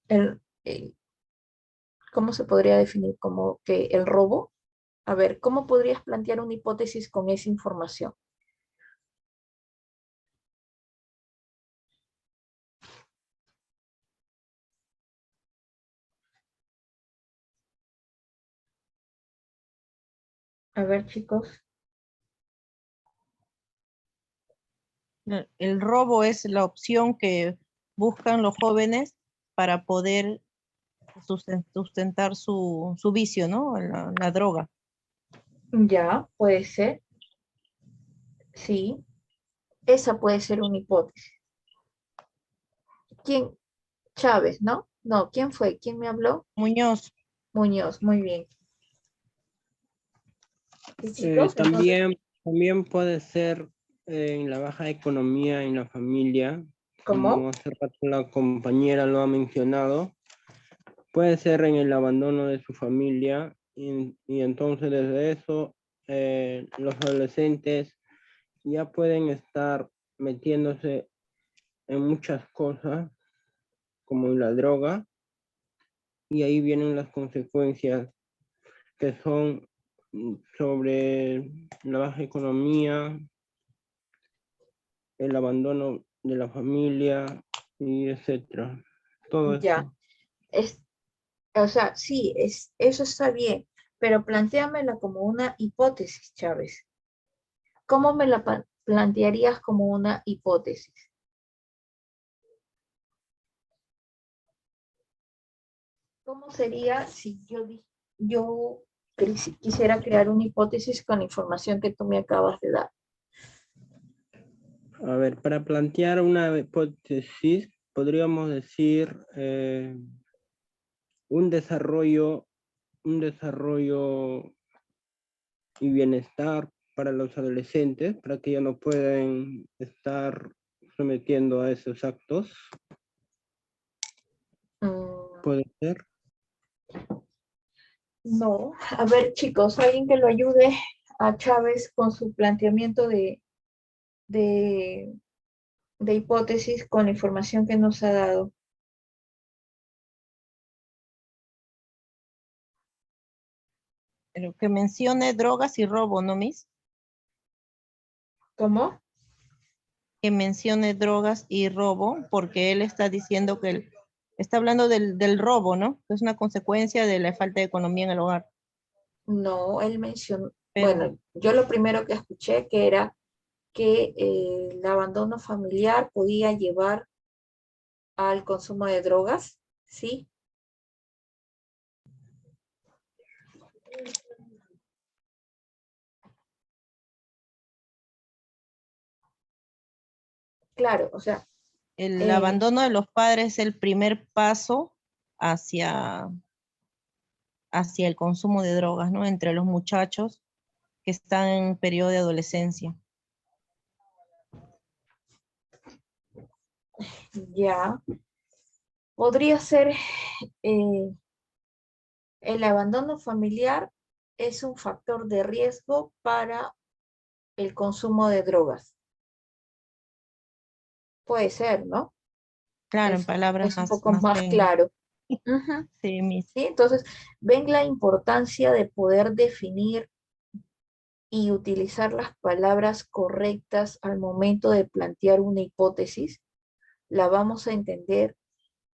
el, ¿cómo se podría definir? Como que el robo. A ver, ¿cómo podrías plantear una hipótesis con esa información? A ver, chicos. El robo es la opción que buscan los jóvenes para poder sustentar su vicio, ¿no? La droga. Ya, puede ser. Sí, esa puede ser una hipótesis. ¿Quién? Chávez, ¿no? No, ¿quién fue? ¿Quién me habló? Muñoz. Muñoz, muy bien. ¿Y chicos? También puede ser en la baja economía en la familia, ¿Cómo? como hace rato la compañera lo ha mencionado. Puede ser en el abandono de su familia y entonces desde eso los adolescentes ya pueden estar metiéndose en muchas cosas como la droga y ahí vienen las consecuencias que son sobre la baja economía, el abandono de la familia y etcétera. Todo Ya. eso. O sea, sí, eso está bien, pero plantéamela como una hipótesis, Chávez. ¿Cómo me la plantearías como una hipótesis? ¿Cómo sería si yo quisiera crear una hipótesis con la información que tú me acabas de dar? A ver, para plantear una hipótesis, podríamos decir un desarrollo y bienestar para los adolescentes, para que ya no puedan estar sometiendo a esos actos. ¿Puede ser? No. A ver, chicos, alguien que lo ayude a Chávez con su planteamiento de hipótesis con la información que nos ha dado. Pero que mencione drogas y robo, ¿no, Miss? ¿Cómo? Que mencione drogas y robo, porque él está diciendo que él está hablando del robo, ¿no? Que es una consecuencia de la falta de economía en el hogar. No, él mencionó, Pero bueno, yo lo primero que escuché que era que el abandono familiar podía llevar al consumo de drogas, ¿sí? Claro, o sea, el abandono de los padres es el primer paso hacia, hacia el consumo de drogas, ¿no? Entre los muchachos que están en periodo de adolescencia. ya podría ser el abandono familiar es un factor de riesgo para el consumo de drogas. Puede ser, ¿no? Claro, en palabras Es un poco más más técnicas. claro. Ujú. Sí, Miss. ¿Sí? Entonces, ven la importancia de poder definir y utilizar las palabras correctas al momento de plantear una hipótesis. La vamos a entender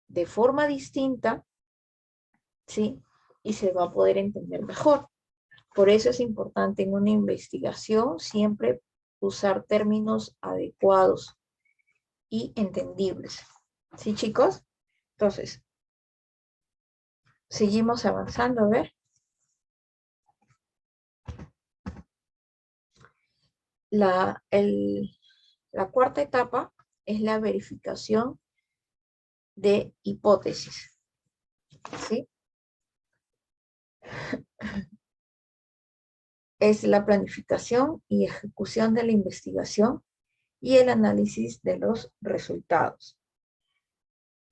de forma distinta, ¿sí? Y se va a poder entender mejor. Por eso es importante en una investigación siempre usar términos adecuados y entendibles. ¿Sí, chicos? Entonces, seguimos avanzando, a ver. La cuarta etapa es la verificación de hipótesis. ¿Sí? Es la planificación y ejecución de la investigación y el análisis de los resultados.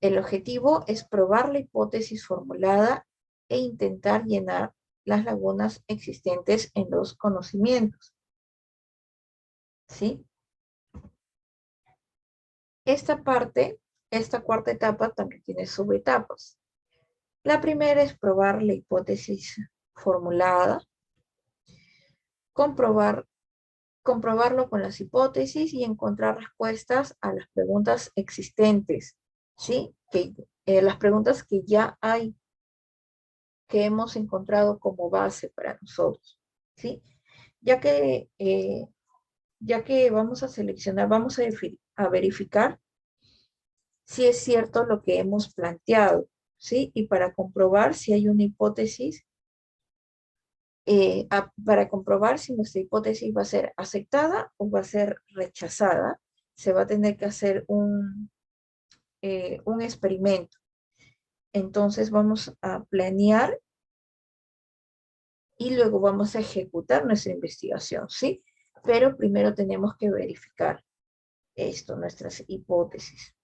El objetivo es probar la hipótesis formulada e intentar llenar las lagunas existentes en los conocimientos. ¿Sí? Esta cuarta etapa también tiene subetapas. La primera es probar la hipótesis formulada, comprobarlo con las hipótesis y encontrar respuestas a las preguntas existentes, ¿sí? Las preguntas que ya hay, que hemos encontrado como base para nosotros, ¿sí? Ya que, ya que vamos a seleccionar, vamos a verificar si es cierto lo que hemos planteado, ¿sí? Y para comprobar si hay una hipótesis, para comprobar si nuestra hipótesis va a ser aceptada o va a ser rechazada, se va a tener que hacer un experimento. Entonces vamos a planear y luego vamos a ejecutar nuestra investigación, ¿sí? Pero primero tenemos que verificar esto, nuestras hipótesis.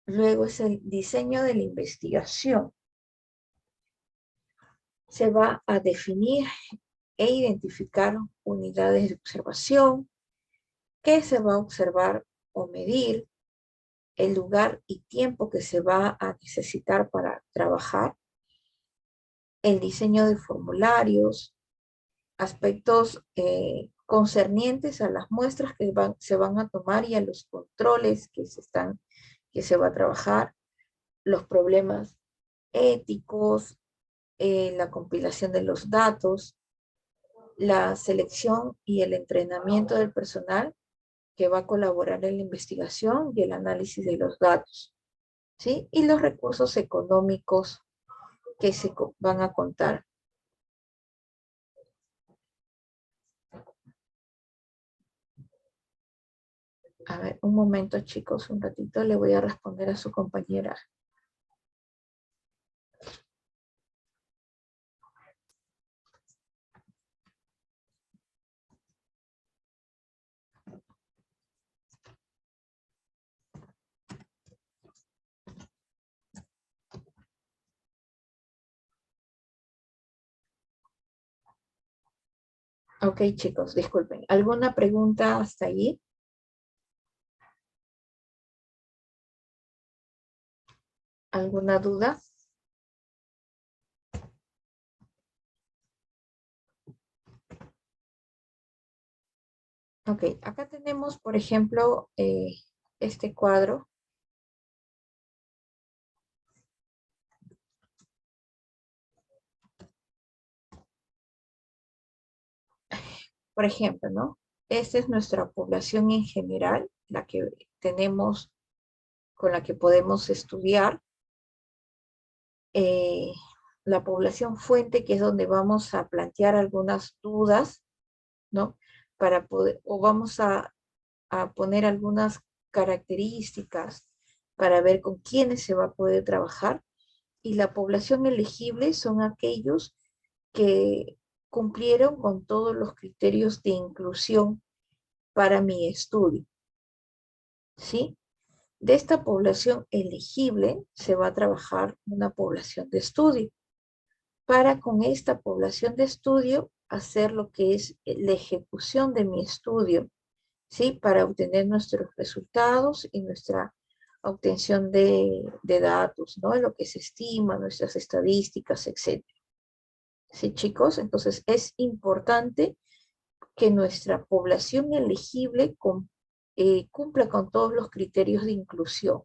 Luego es el diseño de la investigación. Se va a definir e identificar unidades de observación, qué se va a observar o medir, el lugar y tiempo que se va a necesitar para trabajar, el diseño de formularios, aspectos concernientes a las muestras que se van a tomar y a los controles que se va a trabajar, los problemas éticos, la compilación de los datos, la selección y el entrenamiento del personal que va a colaborar en la investigación y el análisis de los datos, ¿sí? Y los recursos económicos que se van a contar. A ver, un momento, chicos, un ratito, le voy a responder a su compañera. Ok, chicos, disculpen. ¿Alguna pregunta hasta allí? ¿Alguna duda? Ok, acá tenemos, por ejemplo, este cuadro. Por ejemplo, ¿no? Esta es nuestra población en general, la que tenemos, con la que podemos estudiar. La población fuente, que es donde vamos a plantear algunas dudas, ¿no? Para poder, o vamos a poner algunas características para ver con quiénes se va a poder trabajar. Y la población elegible son aquellos que cumplieron con todos los criterios de inclusión para mi estudio, ¿sí? De esta población elegible se va a trabajar una población de estudio, para con esta población de estudio hacer lo que es la ejecución de mi estudio, ¿sí? Para obtener nuestros resultados y nuestra obtención de datos, ¿no? Lo que se estima, nuestras estadísticas, etc. ¿Sí, chicos? Entonces es importante que nuestra población elegible cumpla con todos los criterios de inclusión,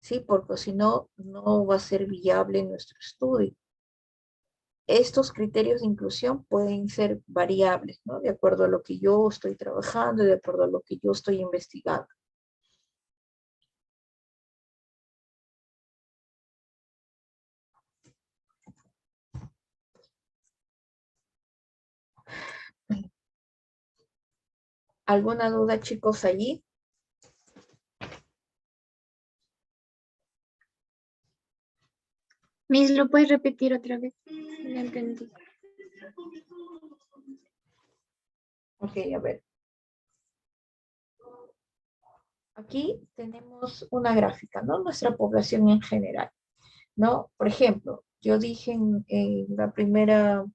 ¿sí? Porque si no, no va a ser viable nuestro estudio. Estos criterios de inclusión pueden ser variables, ¿no? De acuerdo a lo que yo estoy trabajando, de acuerdo a lo que yo estoy investigando. ¿Alguna duda, chicos, allí? Miss, ¿lo puedes repetir otra vez? No entendí. Ok, a ver. Aquí tenemos una gráfica, ¿no? Nuestra población en general, ¿no? Por ejemplo, yo dije en la primera,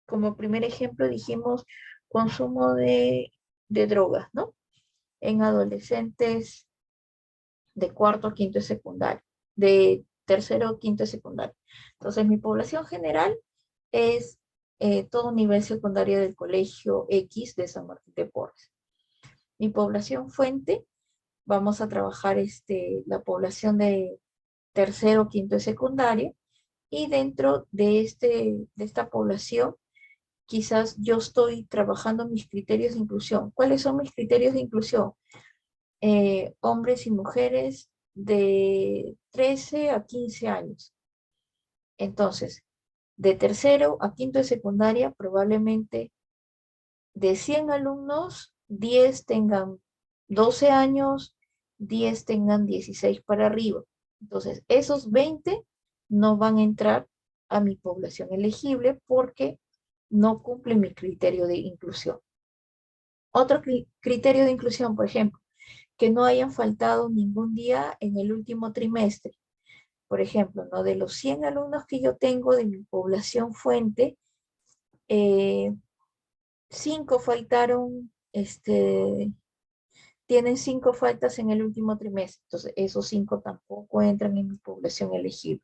como primer ejemplo dijimos consumo de drogas, ¿no? En adolescentes de cuarto, quinto y secundario, de tercero, quinto y secundario. Entonces, mi población general es todo nivel secundario del colegio X de San Martín de Porres. Mi población fuente, vamos a trabajar la población de tercero, quinto y secundario, y dentro de esta población, quizás yo estoy trabajando mis criterios de inclusión. ¿Cuáles son mis criterios de inclusión? Hombres y mujeres de 13 a 15 años. Entonces, de tercero a quinto de secundaria, probablemente de 100 alumnos, 10 tengan 12 años, 10 tengan 16 para arriba. Entonces, esos 20 no van a entrar a mi población elegible porque no cumplen mi criterio de inclusión. Otro criterio de inclusión, por ejemplo, que no hayan faltado ningún día en el último trimestre. Por ejemplo, ¿no? De los 100 alumnos que yo tengo de mi población fuente, 5 faltaron, tienen 5 faltas en el último trimestre. Entonces, esos 5 tampoco entran en mi población elegible,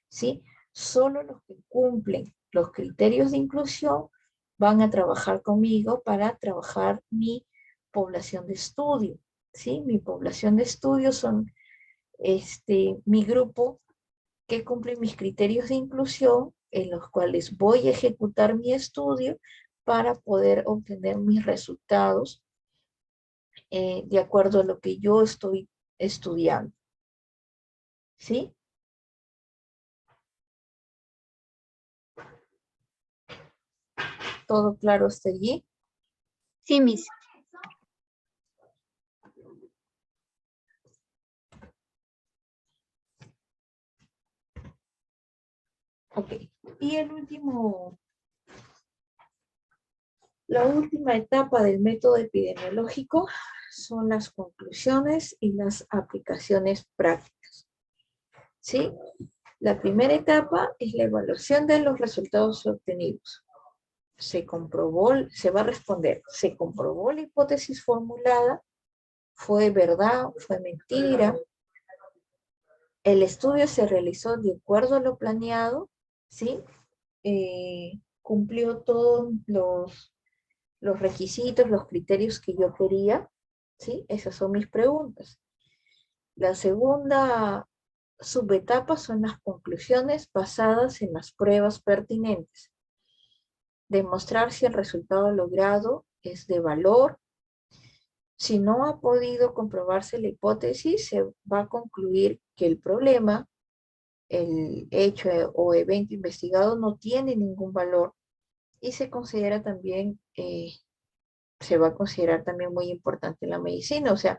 ¿sí? Solo los que cumplen los criterios de inclusión van a trabajar conmigo para trabajar mi población de estudio, ¿sí? Mi población de estudio son mi grupo que cumple mis criterios de inclusión, en los cuales voy a ejecutar mi estudio para poder obtener mis resultados de acuerdo a lo que yo estoy estudiando. ¿Sí? ¿Todo claro hasta allí? Sí, Miss. Ok. Y la última etapa del método epidemiológico son las conclusiones y las aplicaciones prácticas. ¿Sí? La primera etapa es la evaluación de los resultados obtenidos. Se va a responder, ¿se comprobó la hipótesis formulada? ¿Fue verdad? ¿Fue mentira? El estudio se realizó de acuerdo a lo planeado, ¿sí? Cumplió todos los requisitos, los criterios que yo quería, ¿sí? Esas son mis preguntas. La segunda subetapa son las conclusiones basadas en las pruebas pertinentes. Demostrar si el resultado logrado es de valor. Si no ha podido comprobarse la hipótesis, se va a concluir que el problema, el hecho o evento investigado no tiene ningún valor y se considera también, se va a considerar también muy importante en la medicina. O sea,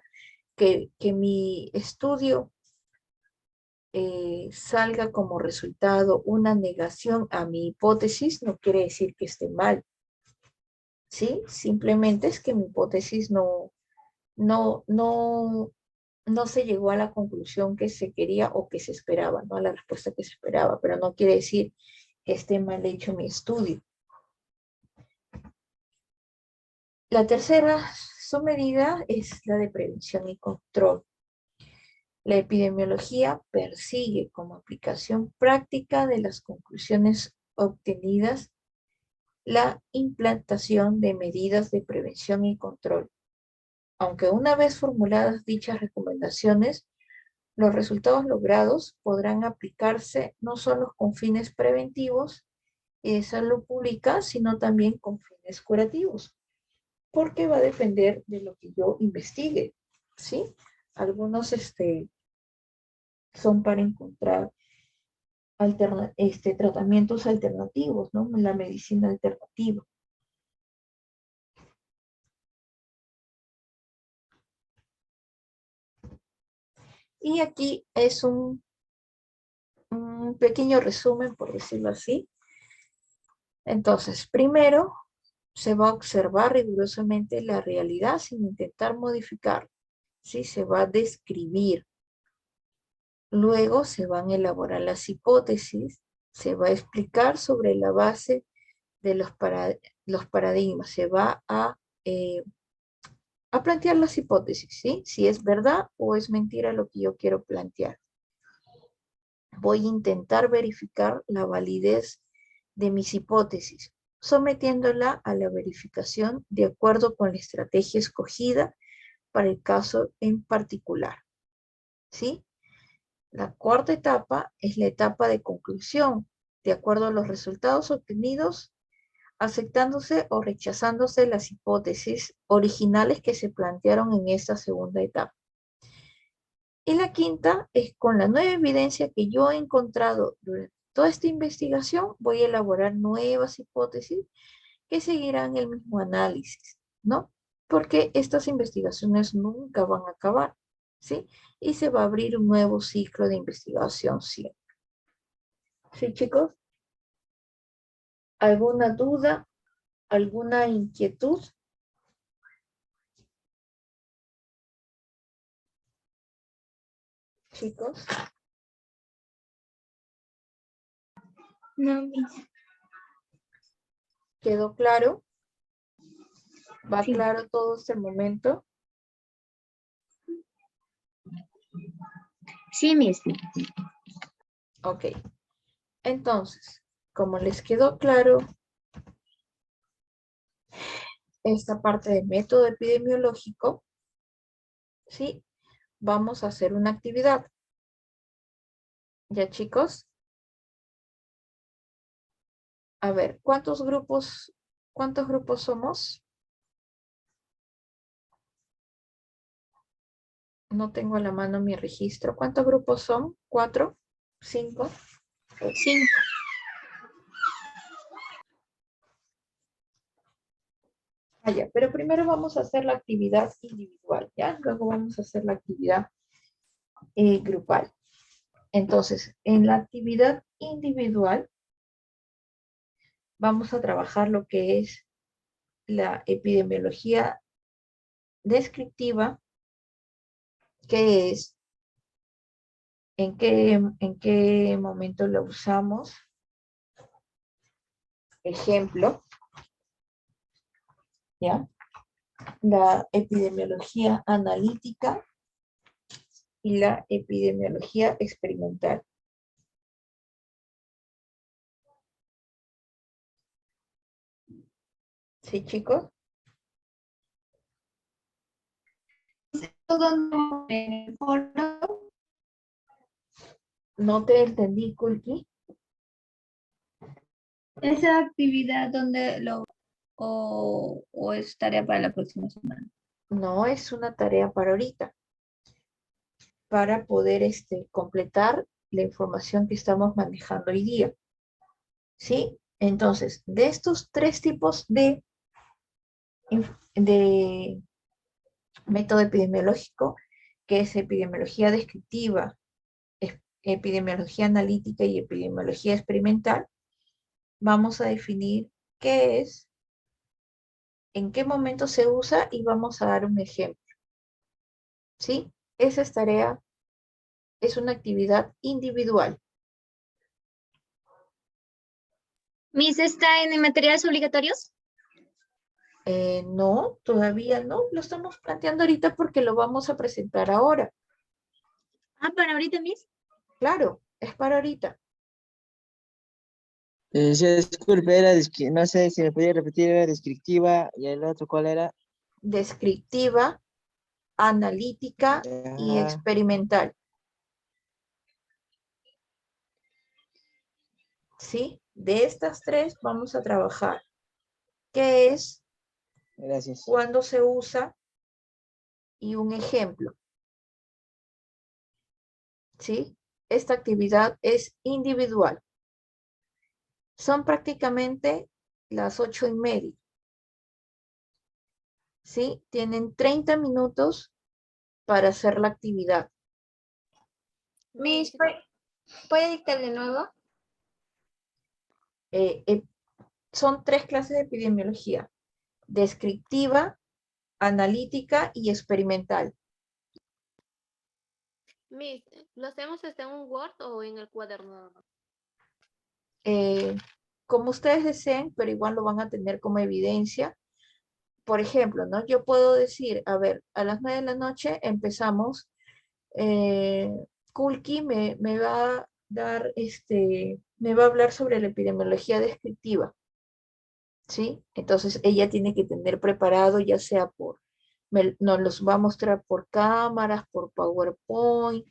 que mi estudio salga como resultado una negación a mi hipótesis no quiere decir que esté mal, ¿sí? Simplemente es que mi hipótesis no se llegó a la conclusión que se quería o que se esperaba, no a la respuesta que se esperaba, pero no quiere decir que esté mal hecho mi estudio. La tercera submedida es la de prevención y control. La epidemiología persigue como aplicación práctica de las conclusiones obtenidas la implantación de medidas de prevención y control. Aunque una vez formuladas dichas recomendaciones, los resultados logrados podrán aplicarse no solo con fines preventivos y de salud pública, sino también con fines curativos, porque va a depender de lo que yo investigue, ¿sí? Algunos son para encontrar tratamientos alternativos, ¿no? La medicina alternativa. Y aquí es un pequeño resumen, por decirlo así. Entonces, primero se va a observar rigurosamente la realidad sin intentar modificar, ¿sí? Se va a describir. Luego se van a elaborar las hipótesis, se va a explicar sobre la base de los paradigmas, se va a plantear las hipótesis, ¿sí? Si es verdad o es mentira lo que yo quiero plantear. Voy a intentar verificar la validez de mis hipótesis, sometiéndola a la verificación de acuerdo con la estrategia escogida para el caso en particular, ¿sí? La cuarta etapa es la etapa de conclusión, de acuerdo a los resultados obtenidos, aceptándose o rechazándose las hipótesis originales que se plantearon en esta segunda etapa. Y la quinta es con la nueva evidencia que yo he encontrado durante toda esta investigación, voy a elaborar nuevas hipótesis que seguirán el mismo análisis, ¿no? Porque estas investigaciones nunca van a acabar, ¿sí? Y se va a abrir un nuevo ciclo de investigación siempre. ¿Sí, chicos? ¿Alguna duda? ¿Alguna inquietud? Chicos. No, Miss. ¿Quedó claro? ¿Va Sí. claro todo hasta el momento? Sí, Miss. Ok. Entonces, como les quedó claro esta parte del método epidemiológico, ¿sí? Vamos a hacer una actividad. ¿Ya, chicos? A ver, ¿cuántos grupos somos? No tengo a la mano mi registro. ¿Cuántos grupos son? ¿4? ¿5? 5. Ya, pero primero vamos a hacer la actividad individual, ¿ya? Luego vamos a hacer la actividad grupal. Entonces, en la actividad individual vamos a trabajar lo que es la epidemiología descriptiva, que es en qué momento lo usamos. Ejemplo, ¿ya? La epidemiología analítica y la epidemiología experimental. ¿Sí, chicos? Todo en el foro. No te entendí, Kulki. Esa actividad donde o es tarea para la próxima semana. No es una tarea para ahorita, para poder completar la información que estamos manejando hoy día. ¿Sí? Entonces, de estos tres tipos de método epidemiológico, que es epidemiología descriptiva, epidemiología analítica y epidemiología experimental, vamos a definir qué es, en qué momento se usa y vamos a dar un ejemplo. ¿Sí? Esa es tarea, es una actividad individual. ¿Miss está en materiales obligatorios? No, todavía no, lo estamos planteando ahorita porque lo vamos a presentar ahora. Ah, para ahorita, Miss. Claro, es para ahorita. Sí, disculpe, no sé si me podía repetir, era descriptiva y el otro, ¿cuál era? Descriptiva, analítica y Ya, experimental. ¿Sí? De estas tres vamos a trabajar. ¿Qué es? gracias. ¿Cuándo se usa? Y un ejemplo. ¿Sí? Esta actividad es individual. Son prácticamente las 8:30. ¿Sí? Tienen 30 minutos para hacer la actividad. Miss, ¿puede dictar de nuevo? Son tres clases de epidemiología. Descriptiva, analítica y experimental. Miss, ¿lo hacemos en un Word o en el cuaderno? Como ustedes deseen, pero igual lo van a tener como evidencia. Por ejemplo, ¿no? Yo puedo decir, a ver, a las 9 de la noche empezamos, Kulki me va a dar, me va a hablar sobre la epidemiología descriptiva, ¿sí? Entonces ella tiene que tener preparado, ya sea nos los va a mostrar por cámaras, por PowerPoint,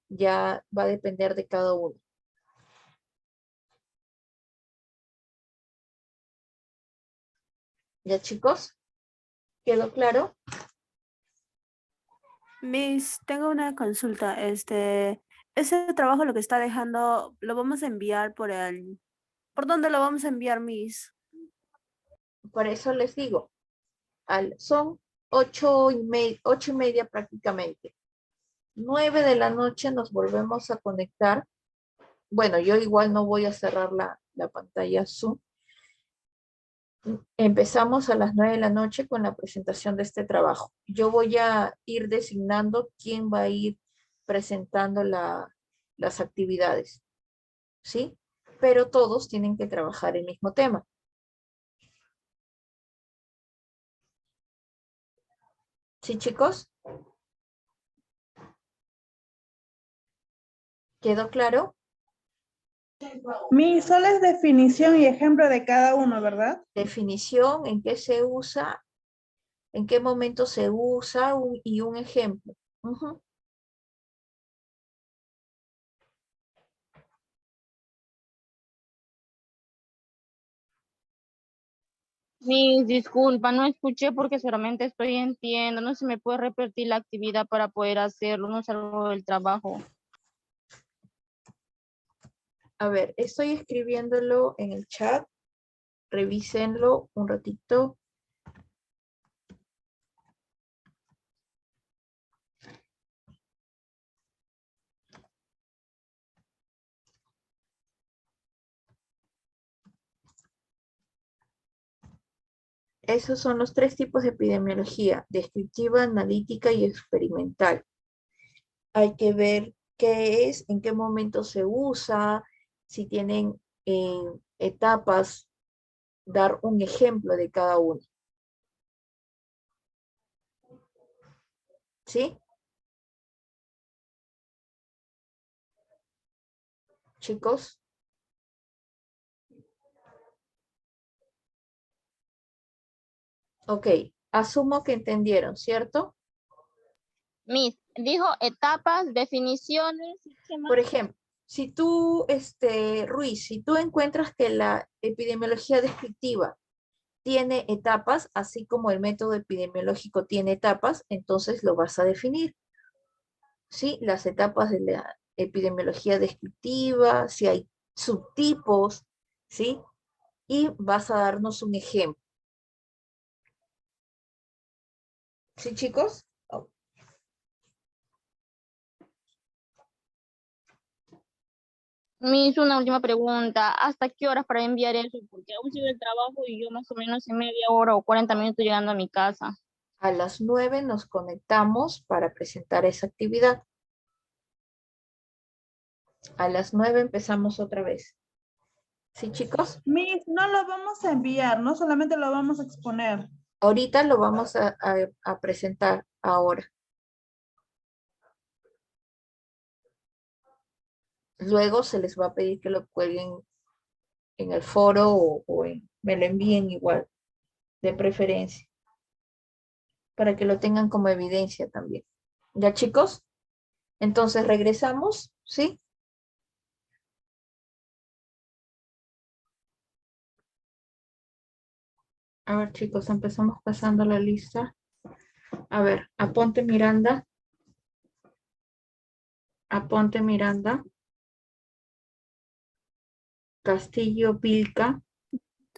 ya va a depender de cada uno. ¿Ya, chicos? ¿Quedó claro? Miss, tengo una consulta. Ese trabajo lo que está dejando, lo vamos a enviar ¿por dónde lo vamos a enviar, Miss? Por eso les digo, son 8:30 prácticamente. 9 de la noche nos volvemos a conectar. Bueno, yo igual no voy a cerrar la pantalla Zoom. Empezamos a las 9 de la noche con la presentación de este trabajo. Yo voy a ir designando quién va a ir presentando las actividades, ¿sí? Pero todos tienen que trabajar el mismo tema. ¿Sí, chicos? ¿Quedó claro? Solo es definición y ejemplo de cada uno, ¿verdad? Definición, en qué se usa, en qué momento se usa y un ejemplo. Ujú. Mi disculpa, no escuché porque solamente estoy entiendo. No sé si me puede repetir la actividad para poder hacerlo, no salgo del trabajo. A ver, estoy escribiéndolo en el chat. Revísenlo un ratito. Esos son los tres tipos de epidemiología: descriptiva, analítica y experimental. Hay que ver qué es, en qué momento se usa, si tienen etapas, dar un ejemplo de cada uno. ¿Sí? chicos. Ok, asumo que entendieron, ¿cierto? Miss, dijo etapas, definiciones. ¿Qué más? Por ejemplo, si tú, Ruiz, si tú encuentras que la epidemiología descriptiva tiene etapas, así como el método epidemiológico tiene etapas, entonces lo vas a definir. ¿Sí? Las etapas de la epidemiología descriptiva, si hay subtipos, ¿sí? Y vas a darnos un ejemplo. ¿Sí, chicos? Oh. Miss, una última pregunta. ¿Hasta qué horas para enviar eso? Porque aún sigo el trabajo y yo más o menos en media hora o 40 minutos llegando a mi casa. A las 9 nos conectamos para presentar esa actividad. A las 9 empezamos otra vez. ¿Sí, chicos? Miss, no lo vamos a enviar, no solamente lo vamos a exponer. Ahorita lo vamos a presentar ahora. Luego se les va a pedir que lo cuelguen en el foro o me lo envíen igual, de preferencia, para que lo tengan como evidencia también. ¿Ya, chicos? Entonces regresamos, ¿sí? A ver, chicos, empezamos pasando la lista. A ver, Aponte Miranda. Aponte Miranda. Castillo Vilca.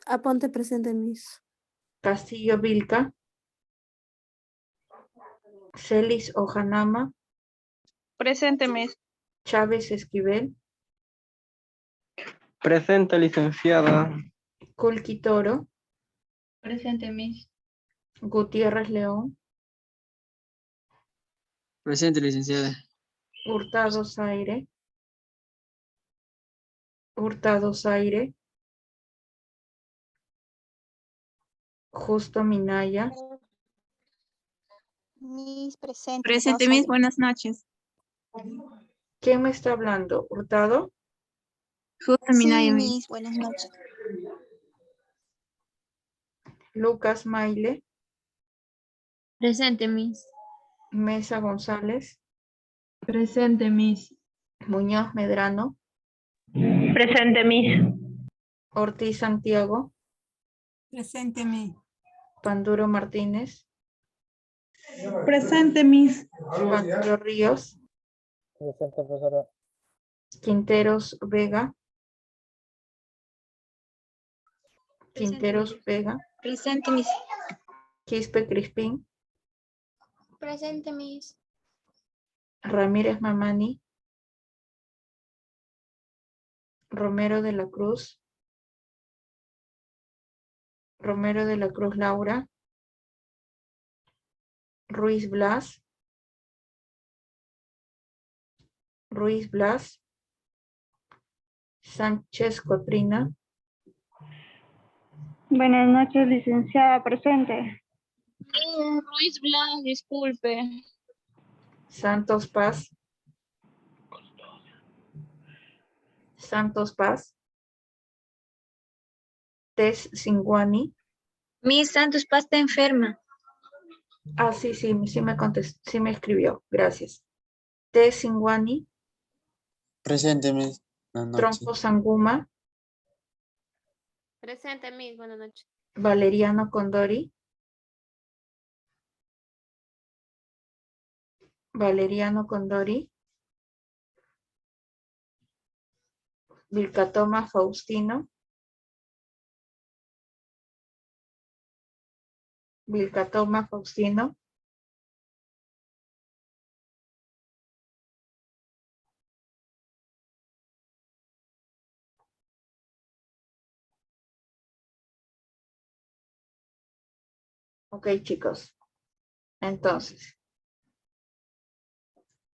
Aponte presente, Miss. Castillo Vilca. Celis Ojanama. Presente, Miss. Chávez Esquivel. Presente, licenciada. Kulki Toro. Presente, Miss. Gutiérrez León. Presente, licenciada. Hurtado Zaire. Hurtado Zaire. Justo Minaya. Miss, presente. Presente, Miss, buenas noches. ¿Quién me está hablando? ¿Hurtado? Justo Minaya, Miss. Miss, buenas noches. Lucas Maile. Presente, Miss. Mesa González. Presente, Miss. Muñoz Medrano. Presente, Miss. Ortiz Santiago. Presente, Miss. Panduro Martínez. Presente, Miss. Panduro Ríos. Presente, profesora. Quinteros Vega. Presente, Quinteros Miss. Vega. Presente, Miss. Quispe Crispín. Presente, Miss. Ramírez Mamani. Romero de la Cruz. Romero de la Cruz Laura. Ruiz Blas. Ruiz Blas. Sánchez Cotrina. Buenas noches, licenciada. Presente. Ruiz Blas, disculpe. Santos Paz. Santos Paz. Tess Singuani. Miss Santos Paz está enferma. Ah, sí, sí me contestó, sí me escribió. Gracias. Tess Singuani. Presente, Miss. Buenas noches. Trompo Sanguma. Presente, Miss. Buenas noches. Valeriano Condori. Valeriano Condori. Vilcatoma Faustino. Vilcatoma Faustino. Ok, chicos. Entonces,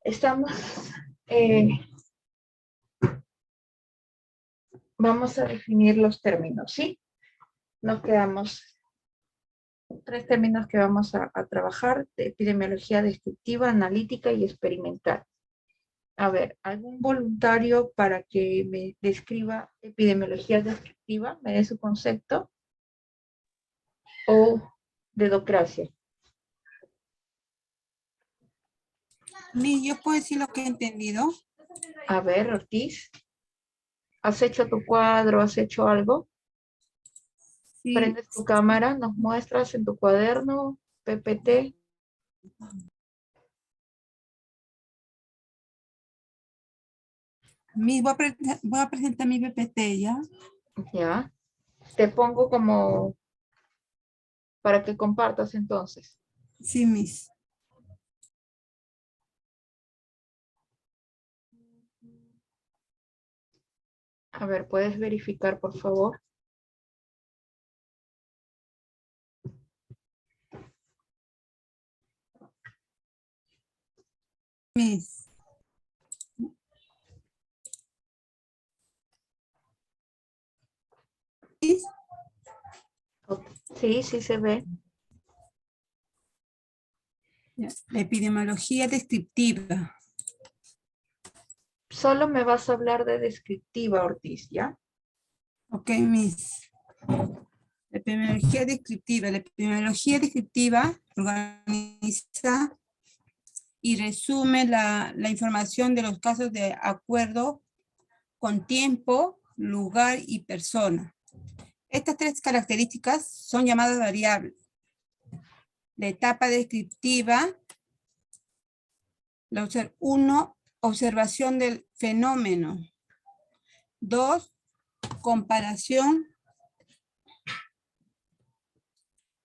estamos, vamos a definir los términos, ¿sí? Nos quedamos 3 términos que vamos a trabajar: de epidemiología descriptiva, analítica y experimental. A ver, ¿algún voluntario para que me describa epidemiología descriptiva, me dé su concepto? ¿O dedocracia? Miss, ¿yo puedo decir lo que he entendido? A ver, Ortiz, ¿has hecho tu cuadro? ¿Has hecho algo? Sí. Prendes tu cámara, nos muestras en tu cuaderno, PPT. Miss, voy a presentar mi PPT, ¿ya? Ya. Te pongo como para que compartas entonces. Sí, Miss. A ver, ¿puedes verificar, por favor? Miss. Miss, Sí, sí se ve. ya, la epidemiología descriptiva. Solo me vas a hablar de descriptiva, Ortiz, ¿ya? Ok, Miss. La epidemiología descriptiva. La epidemiología descriptiva organiza y resume la información de los casos de acuerdo con tiempo, lugar y persona. Estas tres características son llamadas variables. La etapa descriptiva, observación del fenómeno. 2, comparación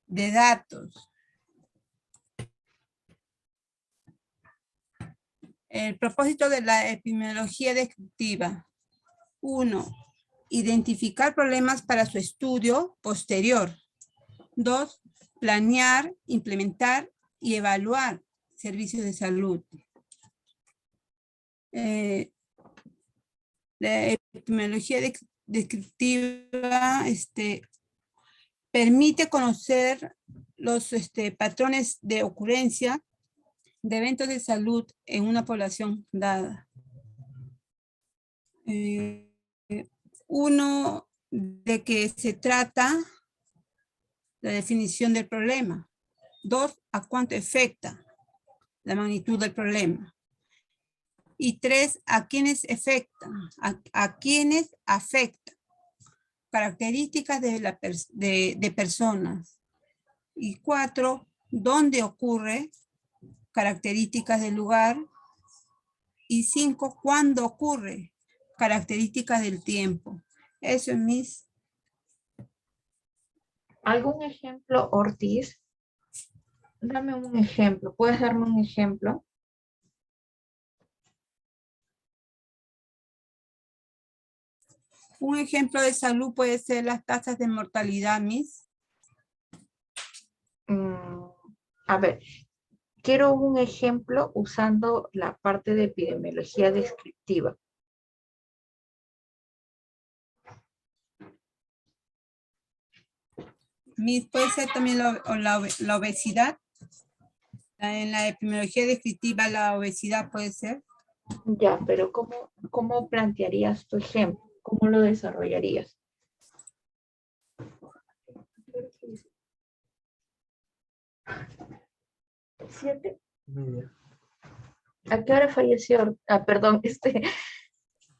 de datos. El propósito de la epidemiología descriptiva. 1, identificar problemas para su estudio posterior. 2, planear, implementar y evaluar servicios de salud. La epidemiología descriptiva permite conocer los patrones de ocurrencia de eventos de salud en una población dada. Uno, de qué se trata, la definición del problema. 2, a cuánto afecta, la magnitud del problema. Y 3, a quiénes afecta, a quiénes afecta, características de personas. Y 4, dónde ocurre, características del lugar. Y 5, cuándo ocurre, características del tiempo. Eso es Miss. ¿Algún ejemplo, Ortiz? Dame un ejemplo. ¿Puedes darme un ejemplo? Un ejemplo de salud puede ser las tasas de mortalidad, Miss. A ver, quiero un ejemplo usando la parte de epidemiología descriptiva. Miss, puede ser también la obesidad. En la epidemiología descriptiva la obesidad puede ser. Ya, pero ¿cómo plantearías tu ejemplo? ¿Cómo lo desarrollarías? ¿7? ¿A qué hora falleció? Perdón,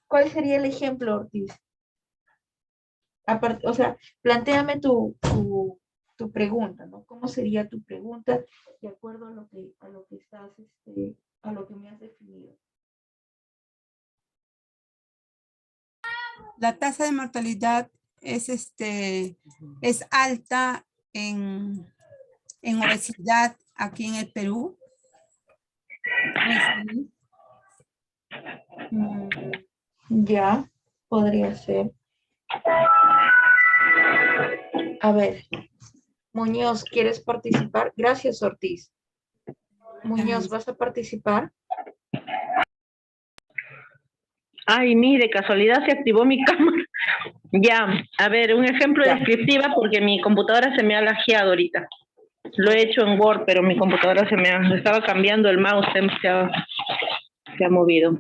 ¿cuál sería el ejemplo, Ortiz? O sea, plantéame tu pregunta, ¿no? ¿Cómo sería tu pregunta de acuerdo a lo que estás, a lo que me has definido? La tasa de mortalidad es alta en obesidad aquí en el Perú. Ya, podría ser. A ver, Muñoz, ¿quieres participar? Gracias, Ortiz. Muñoz, ¿vas a participar? Ay, mire, casualidad se activó mi cámara. Ya, a ver, un ejemplo descriptiva porque mi computadora se me ha lajeado ahorita. Lo he hecho en Word, pero mi computadora estaba cambiando el mouse, se ha movido.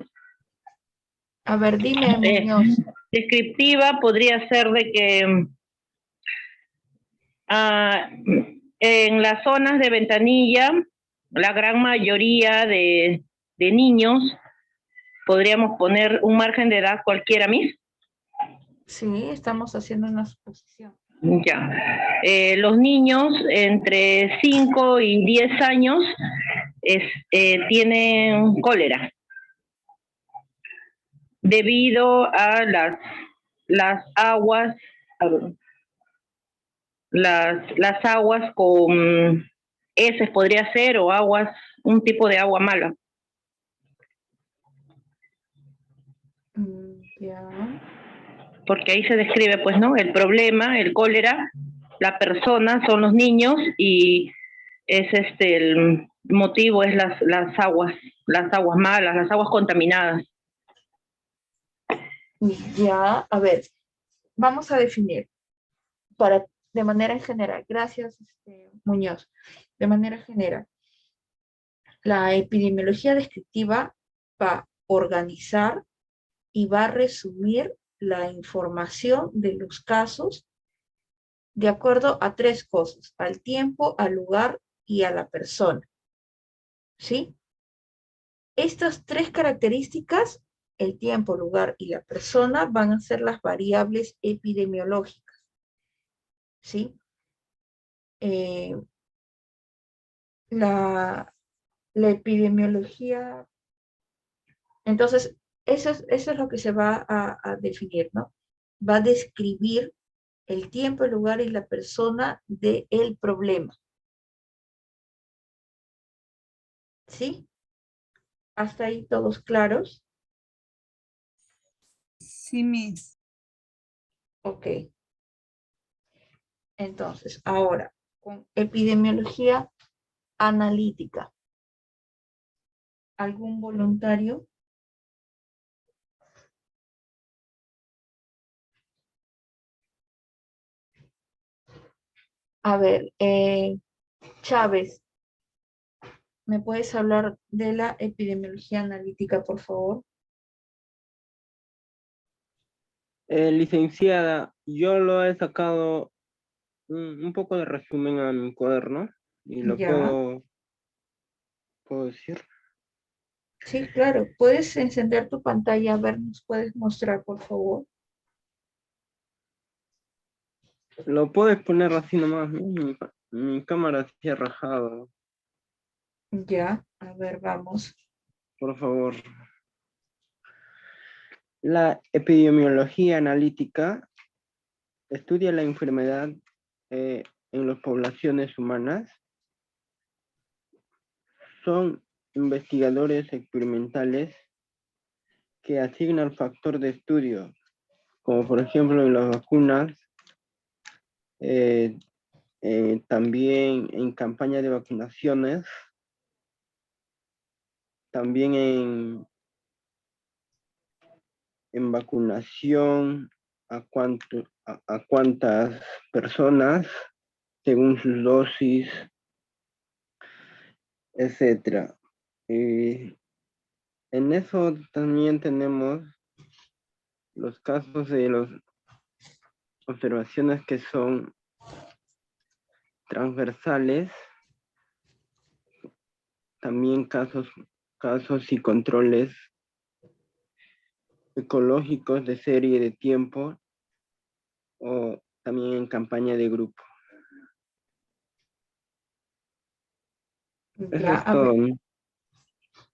A ver, dime, Muñoz. Descriptiva podría ser de que en las zonas de Ventanilla, la gran mayoría de niños, podríamos poner un margen de edad cualquiera, Miss. Sí, estamos haciendo una suposición. Ya. Los niños entre 5 y 10 años tienen cólera debido a las aguas, las aguas con heces podría ser, o aguas, un tipo de agua mala. Ya. Porque ahí se describe, pues, ¿no? El problema, el cólera, la persona son los niños y es el motivo es las aguas malas, las aguas contaminadas. Ya, a ver, vamos a definir de manera en general. Gracias, Muñoz. De manera general, la epidemiología descriptiva va a organizar y va a resumir la información de los casos de acuerdo a 3 cosas: al tiempo, al lugar y a la persona. ¿Sí? Estas 3 características, el tiempo, lugar y la persona, van a ser las variables epidemiológicas. ¿Sí? La epidemiología, entonces, eso es lo que se va a definir, ¿no? Va a describir el tiempo, el lugar y la persona del problema. ¿Sí? ¿Hasta ahí todos claros? Sí, Miss. Ok. Entonces, ahora, con epidemiología analítica. ¿Algún voluntario? A ver, Chávez, ¿me puedes hablar de la epidemiología analítica, por favor? Licenciada, yo lo he sacado un poco de resumen a mi cuaderno y lo Ya. puedo decir. Sí, claro. ¿Puedes encender tu pantalla? A ver, ¿nos puedes mostrar, por favor? Lo puedes poner así nomás, ¿no? Mi cámara así ha rajado, Ya, a ver, vamos. por favor. La epidemiología analítica estudia la enfermedad en las poblaciones humanas. Son investigadores experimentales que asignan factor de estudio, como por ejemplo en las vacunas, también en campaña de vacunaciones, también en vacunación a cuántas personas según sus dosis, etcétera. En eso también tenemos los casos de las observaciones que son transversales, también casos y controles ecológicos de serie de tiempo o también en campaña de grupo. Eso Ya, es todo.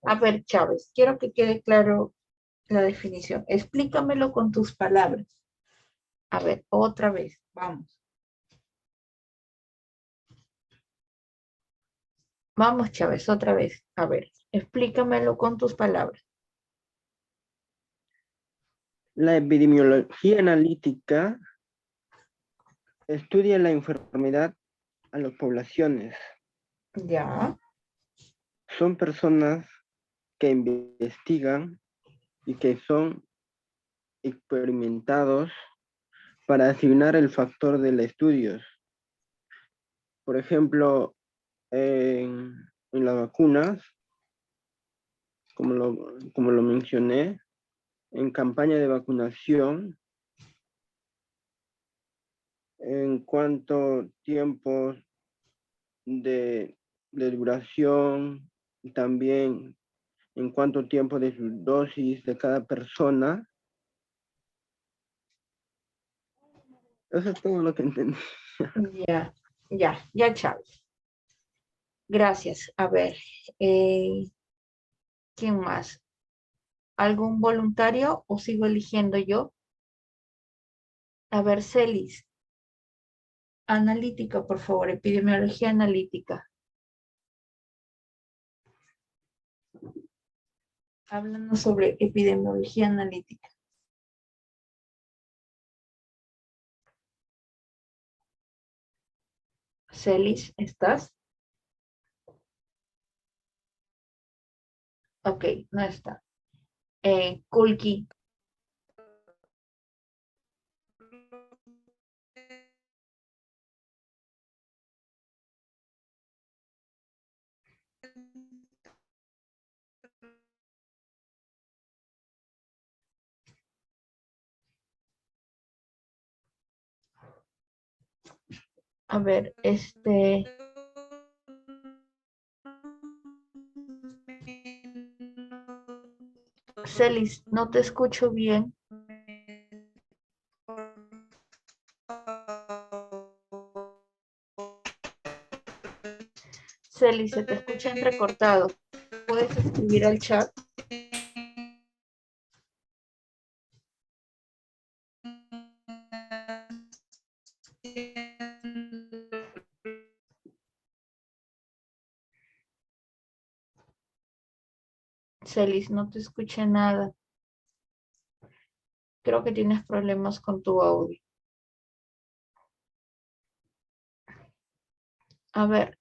a ver, Chávez, quiero que quede claro la definición. Explícamelo con tus palabras. A ver, otra vez, vamos. Vamos, Chávez, otra vez. A ver, explícamelo con tus palabras. La epidemiología analítica estudia la enfermedad a las poblaciones. Ya. Son personas que investigan y que son experimentados para asignar el factor del estudio. Por ejemplo, en las vacunas, como lo mencioné, en campaña de vacunación, en cuánto tiempo de duración, y también en cuánto tiempo de su dosis de cada persona. Eso es todo lo que entendí. Ya, Chávez. Gracias. A ver, ¿quién más? ¿Algún voluntario o sigo eligiendo yo? A ver, Celis. Analítica, por favor, epidemiología analítica. Háblanos sobre epidemiología analítica. Celis, ¿estás? Ok, no está. Kulki. A ver, Celis, no te escucho bien. Celis, se te escucha entrecortado. ¿Puedes escribir al chat? Celis, no te escuché nada. Creo que tienes problemas con tu audio. A ver,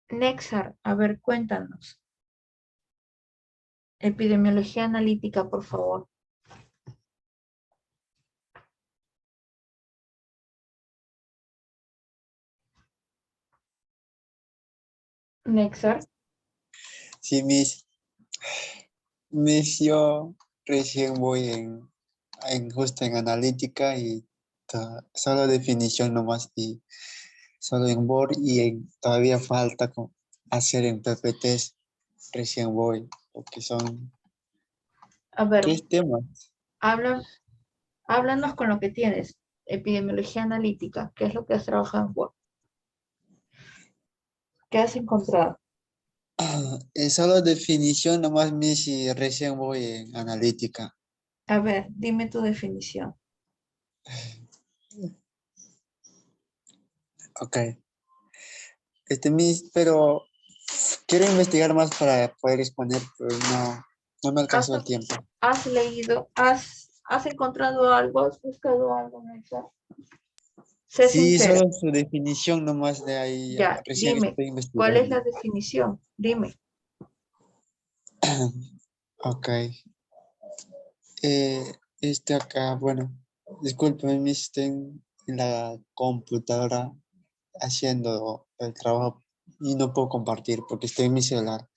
Nexar, a ver, cuéntanos. Epidemiología analítica, por favor. Nexar. Sí, yo recién voy justo en analítica y solo definición nomás y solo en BOR y todavía falta hacer en PPTs. Recién voy, porque son A ver, 3 temas. háblanos con lo que tienes. Epidemiología analítica, ¿qué es lo que has trabajado en Word? ¿Qué has encontrado? Solo definición nomás, y recién voy en analítica. A ver, dime tu definición. Ok. Pero quiero investigar más para poder exponer, pero no me alcanzó el tiempo. ¿Has leído? ¿Has encontrado algo? ¿Has buscado algo, Nexar? Sé Sí, sincera. solo su definición nomás de ahí. Ya, Recién dime, estoy ¿cuál es investigando. la definición? Dime. Ok. Acá, bueno, disculpen, estoy en la computadora haciendo el trabajo y no puedo compartir porque estoy en mi celular.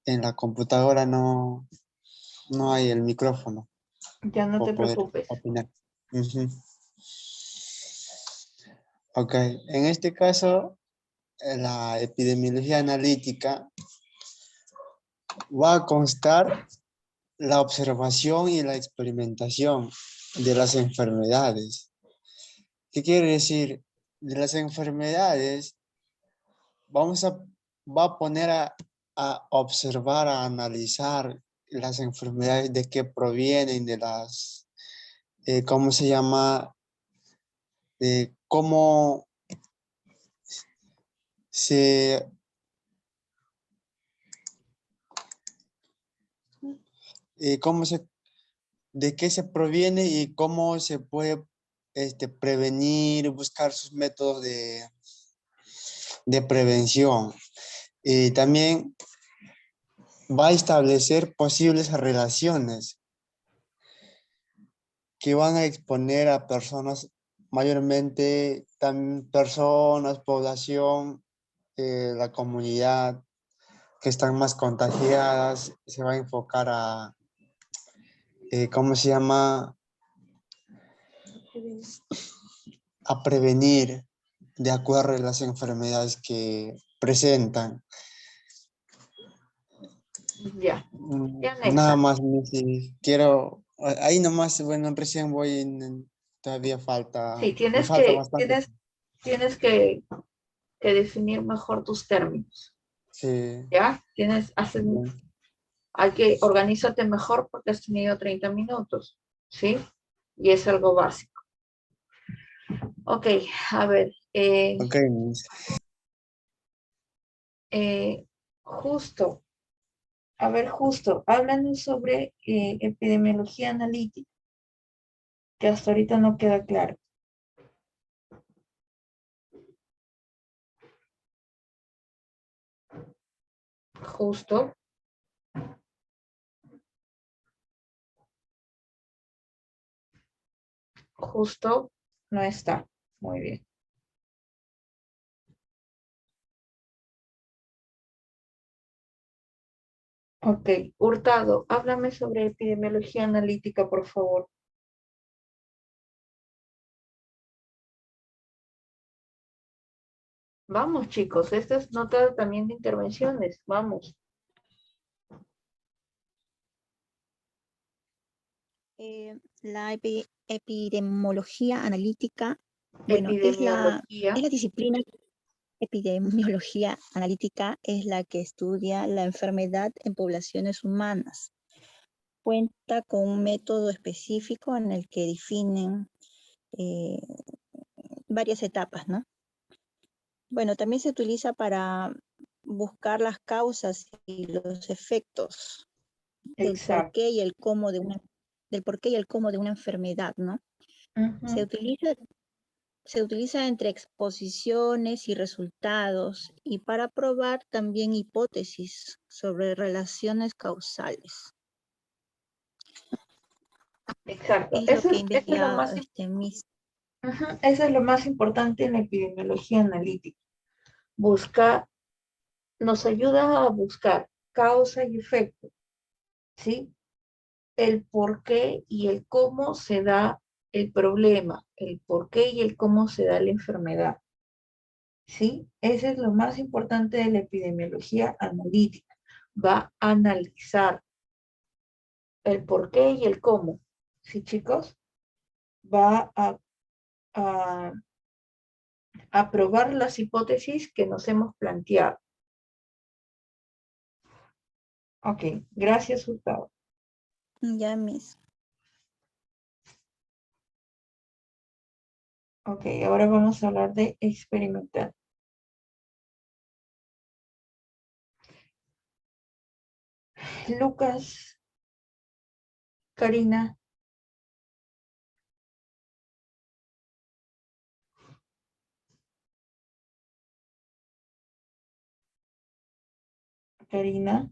En la computadora no hay el micrófono Ya no te para poder preocupes. opinar. Ujú. Ok, en este caso, la epidemiología analítica va a constar la observación y la experimentación de las enfermedades. ¿Qué quiere decir? De las enfermedades, va a poner a observar, a analizar las enfermedades, de qué provienen, de las, ¿cómo se llama? De cómo se... de qué se proviene y cómo se puede prevenir, buscar sus métodos de prevención. Y también va a establecer posibles relaciones que van a exponer a personas, mayormente también personas, población, la comunidad, que están más contagiadas, se va a enfocar a, ¿cómo se llama? A prevenir de acuerdo a las enfermedades que presentan. Ya. Nada más, si quiero, ahí nomás, bueno, recién voy, todavía falta, Sí, me falta bastante. tienes que definir mejor tus términos. Sí. ¿Ya? Organízate mejor porque has tenido 30 minutos, ¿sí? Y es algo básico. Ok, a ver. Ok, Justo, háblanos sobre epidemiología analítica, que hasta ahorita no queda claro. Justo. Justo no está. Muy bien. Ok, Hurtado, háblame sobre epidemiología analítica, por favor. Vamos, chicos, esta es nota también de intervenciones. Vamos. La epidemiología analítica, bueno, es la disciplina. Epidemiología analítica es la que estudia la enfermedad en poblaciones humanas. Cuenta con un método específico en el que definen varias etapas, ¿no? Bueno, también se utiliza para buscar las causas y los efectos del por qué y el cómo de una enfermedad, ¿no? Se utiliza entre exposiciones y resultados y para probar también hipótesis sobre relaciones causales. Exacto. Es lo que investiga Eso es lo más importante en la epidemiología analítica. Nos ayuda a buscar causa y efecto, ¿sí? El por qué y el cómo se da el problema, el por qué y el cómo se da la enfermedad, ¿sí? Ese es lo más importante de la epidemiología analítica. Va a analizar el por qué y el cómo, ¿sí, chicos? Va a probar las hipótesis que nos hemos planteado. Ok, gracias, Hurtado. Ya, Miss. Ok, ahora vamos a hablar de experimental. Lucas, Karina. Karina.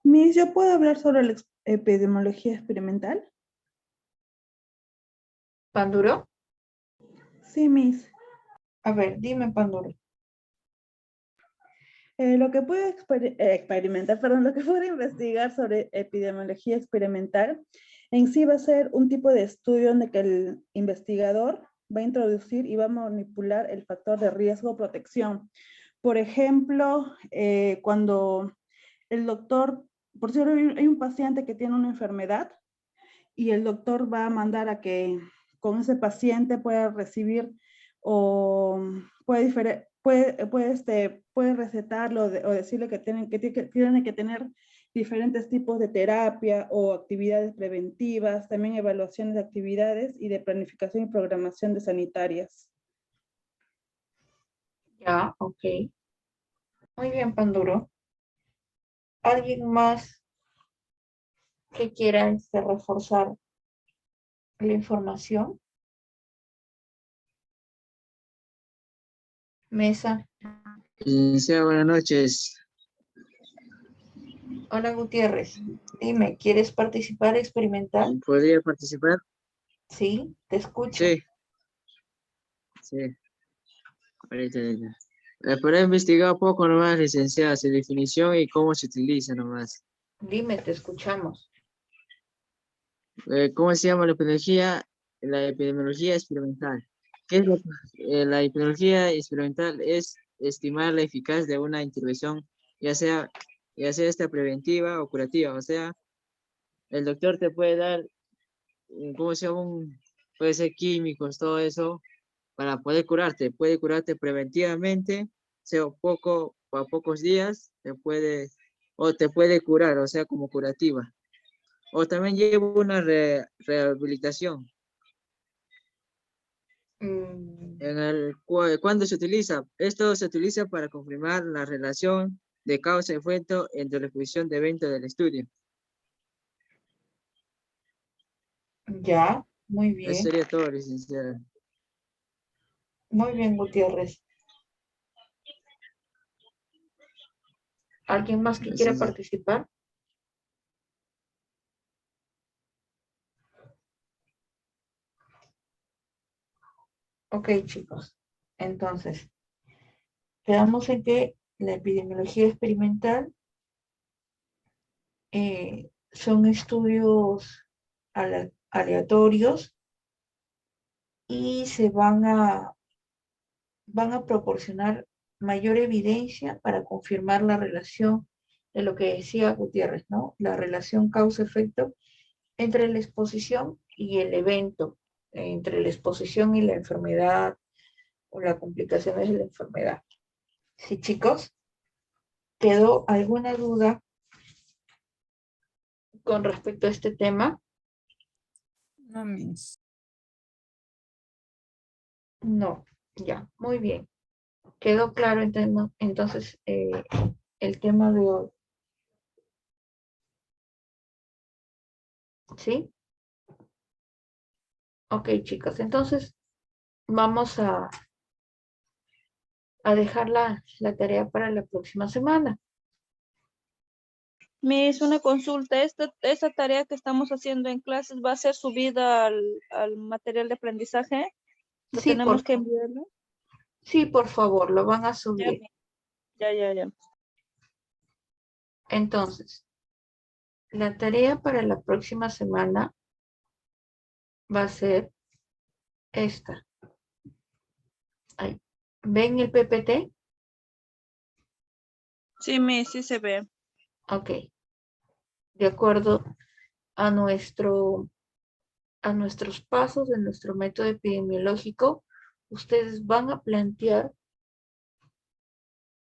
Miss, ¿yo puedo hablar sobre la epidemiología experimental? ¿Panduro? Sí, Miss. A ver, dime, Panduro. Lo que puedo lo que puedo investigar sobre epidemiología experimental en sí va a ser un tipo de estudio en el que el investigador va a introducir y va a manipular el factor de riesgo o protección. Por ejemplo, cuando el doctor, por cierto, hay un paciente que tiene una enfermedad y el doctor va a mandar a que con ese paciente pueda recibir o puede recetarlo o decirle que tiene que tener diferentes tipos de terapia o actividades preventivas, también evaluaciones de actividades y de planificación y programación de sanitarias. Ya, ok. Muy bien, Panduro. ¿Alguien más que quiera reforzar la información? Mesa. Sí, buenas noches. Hola, Gutiérrez. Dime, ¿quieres participar experimental? ¿Podría participar? Sí, te escucho. Sí. Sí. Ahorita. Pero he investigado un poco nomás, licenciada, su definición y cómo se utiliza nomás. Dime, te escuchamos. ¿Cómo se llama la epidemiología? La epidemiología experimental. ¿Qué es la epidemiología experimental? Es estimar la eficacia de una intervención, ya sea esta preventiva o curativa. O sea, el doctor te puede dar, ¿cómo se llama? Puede ser químicos, todo eso, para poder curarte. Puede curarte preventivamente, sea a pocos días, te puede curar, o sea, como curativa. O también lleva una rehabilitación. ¿Cuándo se utiliza? Esto se utiliza para confirmar la relación de causa y efecto entre la exposición de evento del estudio. Ya, muy Eso bien. sería todo, licenciada. Muy bien, Gutiérrez. ¿Alguien más que quiera Licenciada. participar? Ok, chicos. Entonces, quedamos en que la epidemiología experimental son estudios aleatorios y se van a proporcionar mayor evidencia para confirmar la relación de lo que decía Gutiérrez, ¿no? La relación causa-efecto entre la exposición y el evento, entre la exposición y la enfermedad o las complicaciones de la enfermedad. ¿Sí, chicos? ¿Quedó alguna duda con respecto a este tema? No, Miss. No, ya, muy bien. Quedó claro entonces el tema de hoy. ¿Sí? Ok, chicos, entonces vamos a dejar la tarea para la próxima semana. Miss, una consulta. ¿Esta tarea que estamos haciendo en clases va a ser subida al material de aprendizaje? ¿Lo Sí, tenemos que enviarlo? Sí, por favor, lo van a subir. Ya. Entonces, la tarea para la próxima semana va a ser esta. Ahí. ¿Ven el PPT? Sí, Miss, sí se ve. Ok. De acuerdo a nuestros pasos de nuestro método epidemiológico, ustedes van a plantear,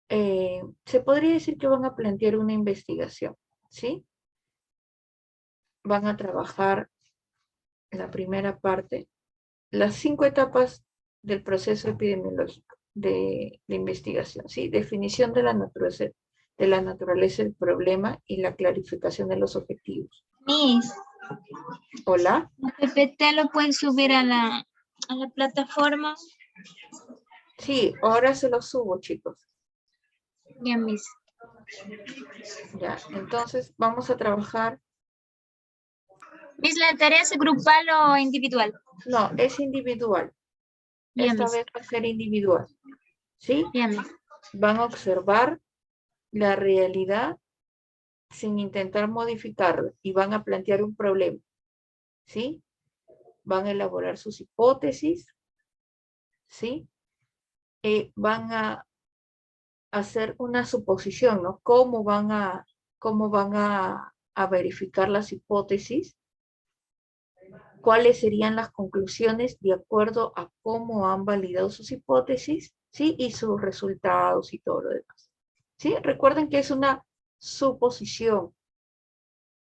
se podría decir que van a plantear una investigación, ¿sí? Van a trabajar la primera parte, las 5 etapas del proceso epidemiológico de investigación, ¿sí? Definición de la naturaleza del problema y la clarificación de los objetivos. Miss, Hola. ¿el PPT lo pueden subir a la plataforma? Sí, ahora se lo subo, chicos. Ya, Miss. Ya, entonces vamos a trabajar. Miss, ¿la tarea es grupal o individual? No, es individual. Ya, Esta Miss. vez va a ser individual. ¿Sí? Ya, Miss. Van a observar la realidad sin intentar modificarla y van a plantear un problema. ¿Sí? Van a elaborar sus hipótesis. ¿Sí? Van a hacer una suposición, ¿no? ¿Cómo van a verificar las hipótesis? ¿Cuáles serían las conclusiones de acuerdo a cómo han validado sus hipótesis? ¿Sí? Y sus resultados y todo lo demás. ¿Sí? Recuerden que es una suposición.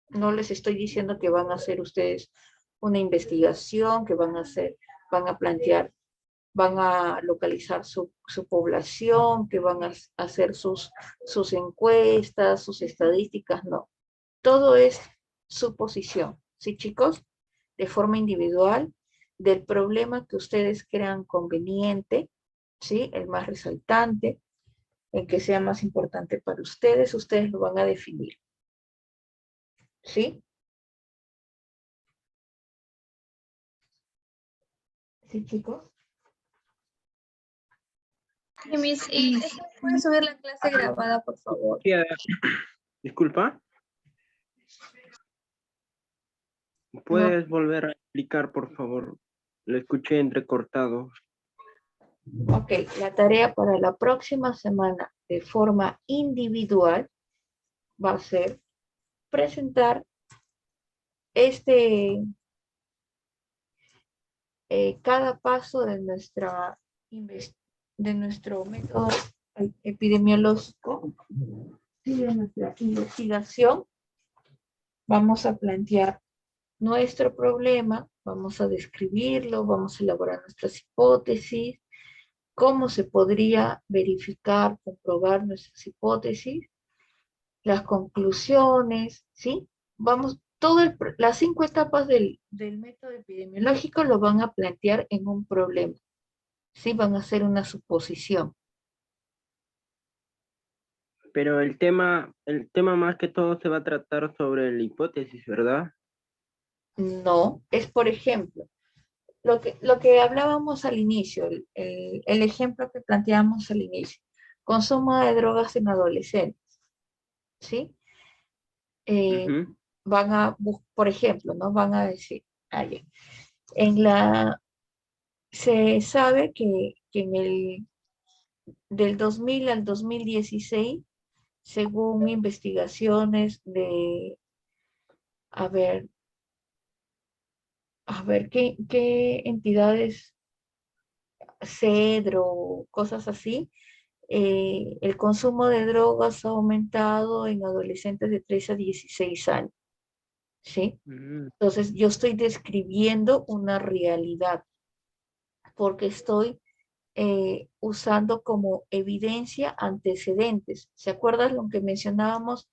No les estoy diciendo que van a hacer ustedes una investigación, que van a plantear, van a localizar su población, que van a hacer sus encuestas, sus estadísticas, no. Todo es suposición, ¿sí, chicos? De forma individual, del problema que ustedes crean conveniente, ¿sí? El más resaltante, el que sea más importante para ustedes lo van a definir. ¿Sí? ¿Sí, chicos? Sí, Miss, y puede subir la clase grabada, por favor. Sí, disculpa. ¿Puedes volver a explicar, por favor? Lo escuché entrecortado. Ok, la tarea para la próxima semana de forma individual va a ser presentar cada paso de nuestro método epidemiológico y de nuestra investigación. Vamos a plantear nuestro problema, vamos a describirlo, vamos a elaborar nuestras hipótesis, cómo se podría verificar, comprobar nuestras hipótesis, las conclusiones, ¿sí? Vamos, las 5 etapas del método epidemiológico lo van a plantear en un problema, ¿sí? Van a hacer una suposición. Pero el tema más que todo se va a tratar sobre la hipótesis, ¿verdad? No, es por ejemplo, lo que hablábamos al inicio, el ejemplo que planteamos al inicio, consumo de drogas en adolescentes, ¿sí? Van a, por ejemplo, ¿no? Van a decir, se sabe que del 2000 al 2016, según investigaciones de, a ver, qué entidades, CEDRO, cosas así, el consumo de drogas ha aumentado en adolescentes de 13 a 16 años, ¿sí? Entonces, yo estoy describiendo una realidad, porque estoy usando como evidencia antecedentes. ¿Se acuerdan lo que mencionábamos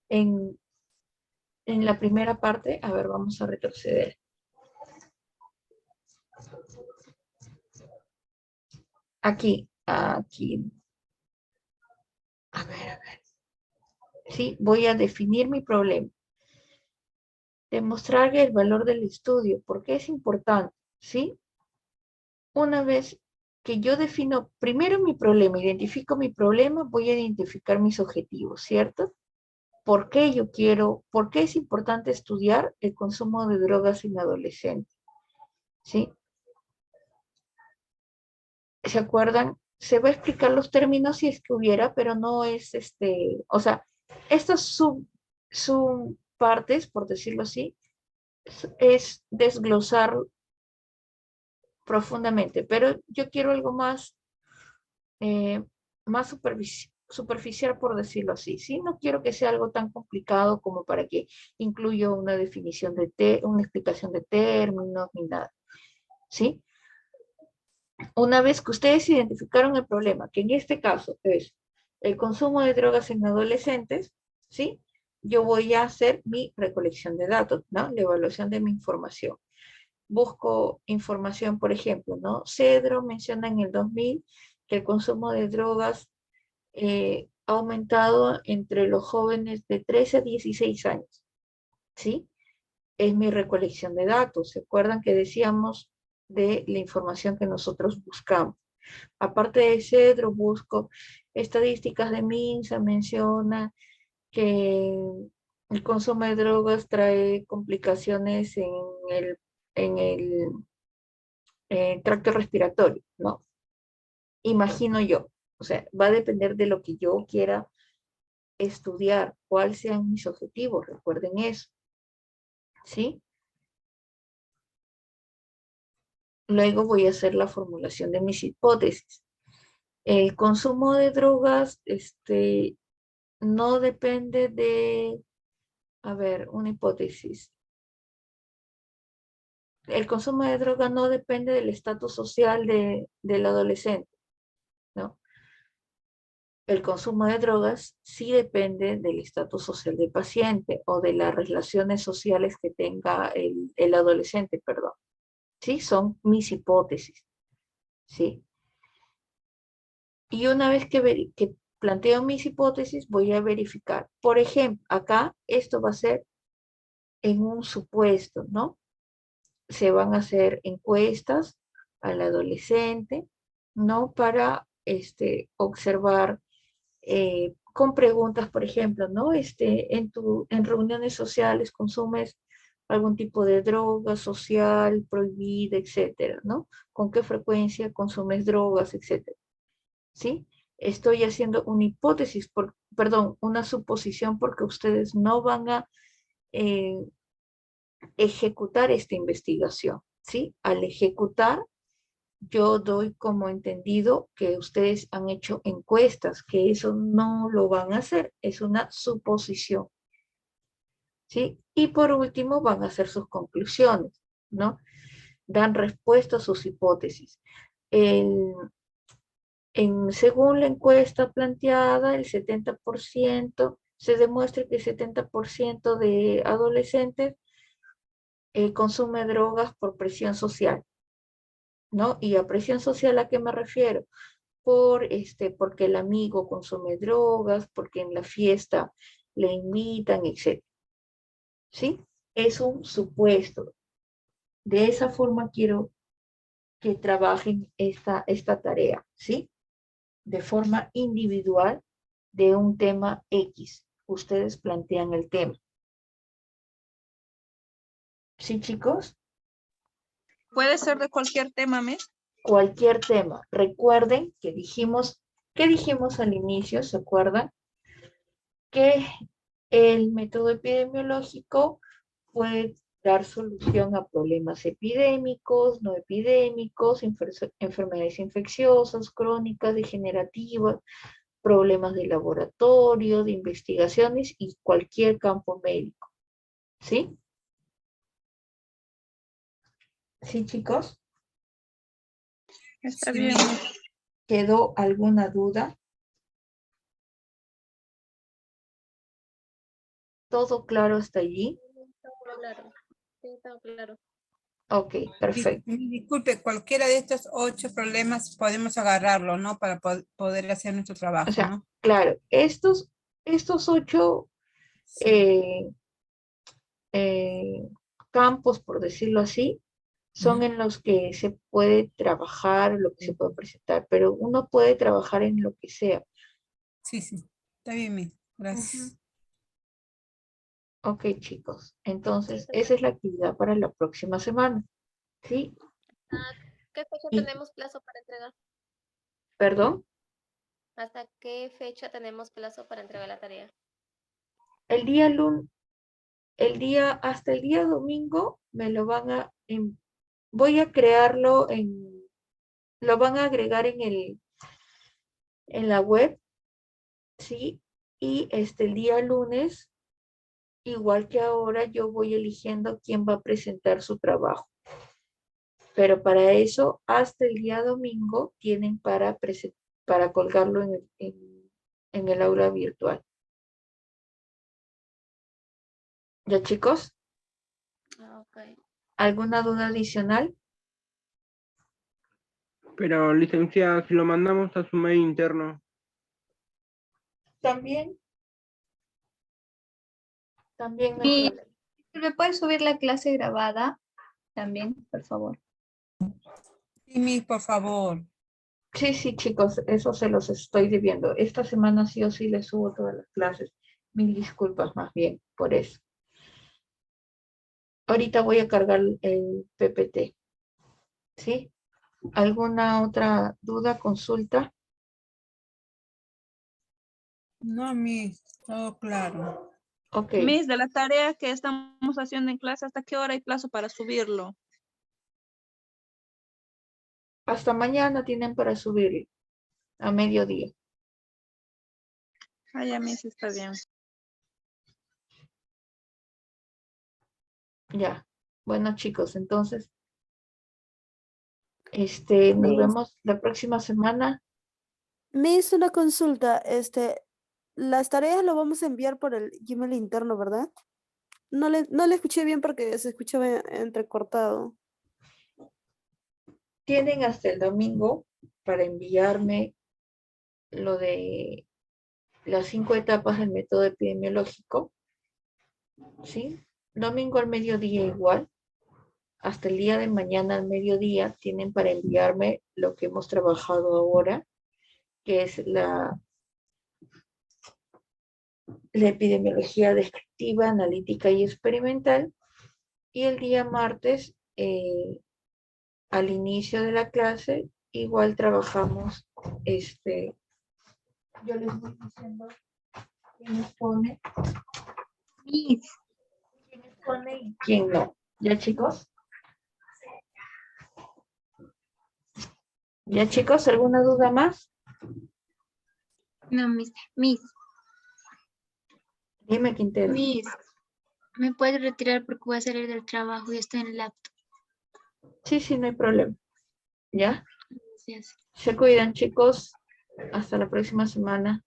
en la primera parte? A ver, vamos a retroceder. Aquí. A ver. Sí, voy a definir mi problema. Demostrar el valor del estudio. ¿Por qué es importante? ¿Sí? Una vez que yo defino primero mi problema, identifico mi problema, voy a identificar mis objetivos, ¿cierto? ¿Por qué es importante estudiar el consumo de drogas en adolescentes? ¿Sí? ¿Se acuerdan? Se va a explicar los términos si es que hubiera, pero no es o sea, estas subpartes, por decirlo así, es desglosar profundamente, pero yo quiero algo más, más superficial, por decirlo así, ¿sí? No quiero que sea algo tan complicado como para que incluya una definición una explicación de términos, ni nada, ¿sí? Una vez que ustedes identificaron el problema, que en este caso es el consumo de drogas en adolescentes, ¿sí? Yo voy a hacer mi recolección de datos, ¿no? La evaluación de mi información. Busco información, por ejemplo, ¿no? CEDRO menciona en el 2000 que el consumo de drogas ha aumentado entre los jóvenes de 13 a 16 años, ¿sí? Es mi recolección de datos. ¿Se acuerdan que decíamos de la información que nosotros buscamos? Aparte de CEDRO, busco estadísticas de MINSA, menciona que el consumo de drogas trae complicaciones en el tracto respiratorio, ¿no? Imagino yo. O sea, va a depender de lo que yo quiera estudiar, cuáles sean mis objetivos, recuerden eso, ¿sí? Luego voy a hacer la formulación de mis hipótesis. El consumo de drogas, no depende de, a ver, una hipótesis. El consumo de drogas no depende del estatus social del adolescente, ¿no? El consumo de drogas sí depende del estatus social del paciente o de las relaciones sociales que tenga el adolescente, perdón. ¿Sí? Son mis hipótesis, ¿sí? Y una vez que planteo mis hipótesis, voy a verificar. Por ejemplo, acá esto va a ser en un supuesto, ¿no? Se van a hacer encuestas al adolescente, ¿no? Para observar con preguntas, por ejemplo, ¿no? En reuniones sociales consumes algún tipo de droga social prohibida, etcétera, ¿no? ¿Con qué frecuencia consumes drogas, etcétera? ¿Sí? Estoy haciendo una hipótesis, perdón, una suposición porque ustedes no van a ejecutar esta investigación, ¿sí? Al ejecutar, yo doy como entendido que ustedes han hecho encuestas, que eso no lo van a hacer, es una suposición, ¿sí? Y por último van a hacer sus conclusiones, ¿no? Dan respuesta a sus hipótesis. Según la encuesta planteada, el 70%, se demuestra que el 70% de adolescentes consume drogas por presión social, ¿no? Y a presión social, ¿a qué me refiero? Porque el amigo consume drogas, porque en la fiesta le invitan, etc. ¿Sí? Es un supuesto. De esa forma quiero que trabajen esta tarea, ¿sí? De forma individual de un tema X. Ustedes plantean el tema. ¿Sí, chicos? Puede ser de cualquier tema, Miss. Cualquier tema. Recuerden que dijimos al inicio, ¿se acuerdan? Que el método epidemiológico puede dar solución a problemas epidémicos, no epidémicos, enfermedades infecciosas, crónicas, degenerativas, problemas de laboratorio, de investigaciones y cualquier campo médico. ¿Sí? ¿Sí, chicos? Está bien. ¿Quedó alguna duda? ¿Todo claro hasta allí? Claro, sí, todo claro. Ok, perfecto. Disculpe, cualquiera de estos 8 problemas podemos agarrarlo, ¿no? Para poder hacer nuestro trabajo, O sea, ¿no? claro, estos 8 campos, por decirlo así, son en los que se puede trabajar, lo que se puede presentar, pero uno puede trabajar en lo que sea. Sí, sí. Está bien, Miss. Gracias. Ok, chicos. Entonces, esa es la actividad para la próxima semana. ¿Sí? ¿Qué fecha Y- tenemos plazo para entregar? ¿Perdón? ¿Hasta qué fecha tenemos plazo para entregar la tarea? Hasta el día domingo me lo van a, voy a crearlo lo van a agregar en la web, ¿sí? Y el día lunes, igual que ahora, yo voy eligiendo quién va a presentar su trabajo. Pero para eso, hasta el día domingo, tienen para colgarlo en el aula virtual. ¿Ya, chicos? Ok. ¿Alguna duda adicional? Pero, licenciada, si lo mandamos a su mail interno. También no hay Y problema. ¿me puedes subir la clase grabada también, por favor? Sí, Miss, por favor. Sí, chicos, eso se los estoy debiendo. Esta semana sí o sí les subo todas las clases. Mil disculpas más bien por eso. Ahorita voy a cargar el PPT. ¿Sí? ¿Alguna otra duda, consulta? No, Miss. Todo claro. Ok. Miss, de la tarea que estamos haciendo en clase, ¿hasta qué hora hay plazo para subirlo? Hasta mañana tienen para subirlo. A mediodía. Ah, ya, Miss, está bien. Ya. Bueno, chicos, entonces, nos Miss, vemos la próxima semana. Miss, una consulta. Las tareas lo vamos a enviar por el Gmail interno, ¿verdad? No le escuché bien porque se escuchaba entrecortado. Tienen hasta el domingo para enviarme lo de las 5 etapas del método epidemiológico. ¿Sí? Domingo al mediodía igual. Hasta el día de mañana al mediodía tienen para enviarme lo que hemos trabajado ahora que es la epidemiología descriptiva, analítica y experimental. Y el día martes, al inicio de la clase, igual trabajamos, yo les voy diciendo quién nos pone, quién nos pone y quién no. ¿Ya, chicos? ¿Ya, chicos? ¿Alguna duda más? No, Miss. Dime, Quintero. Miss, ¿me puedes retirar porque voy a salir del trabajo y estoy en el laptop? Sí, no hay problema. ¿Ya? Gracias. Se cuidan, chicos. Hasta la próxima semana.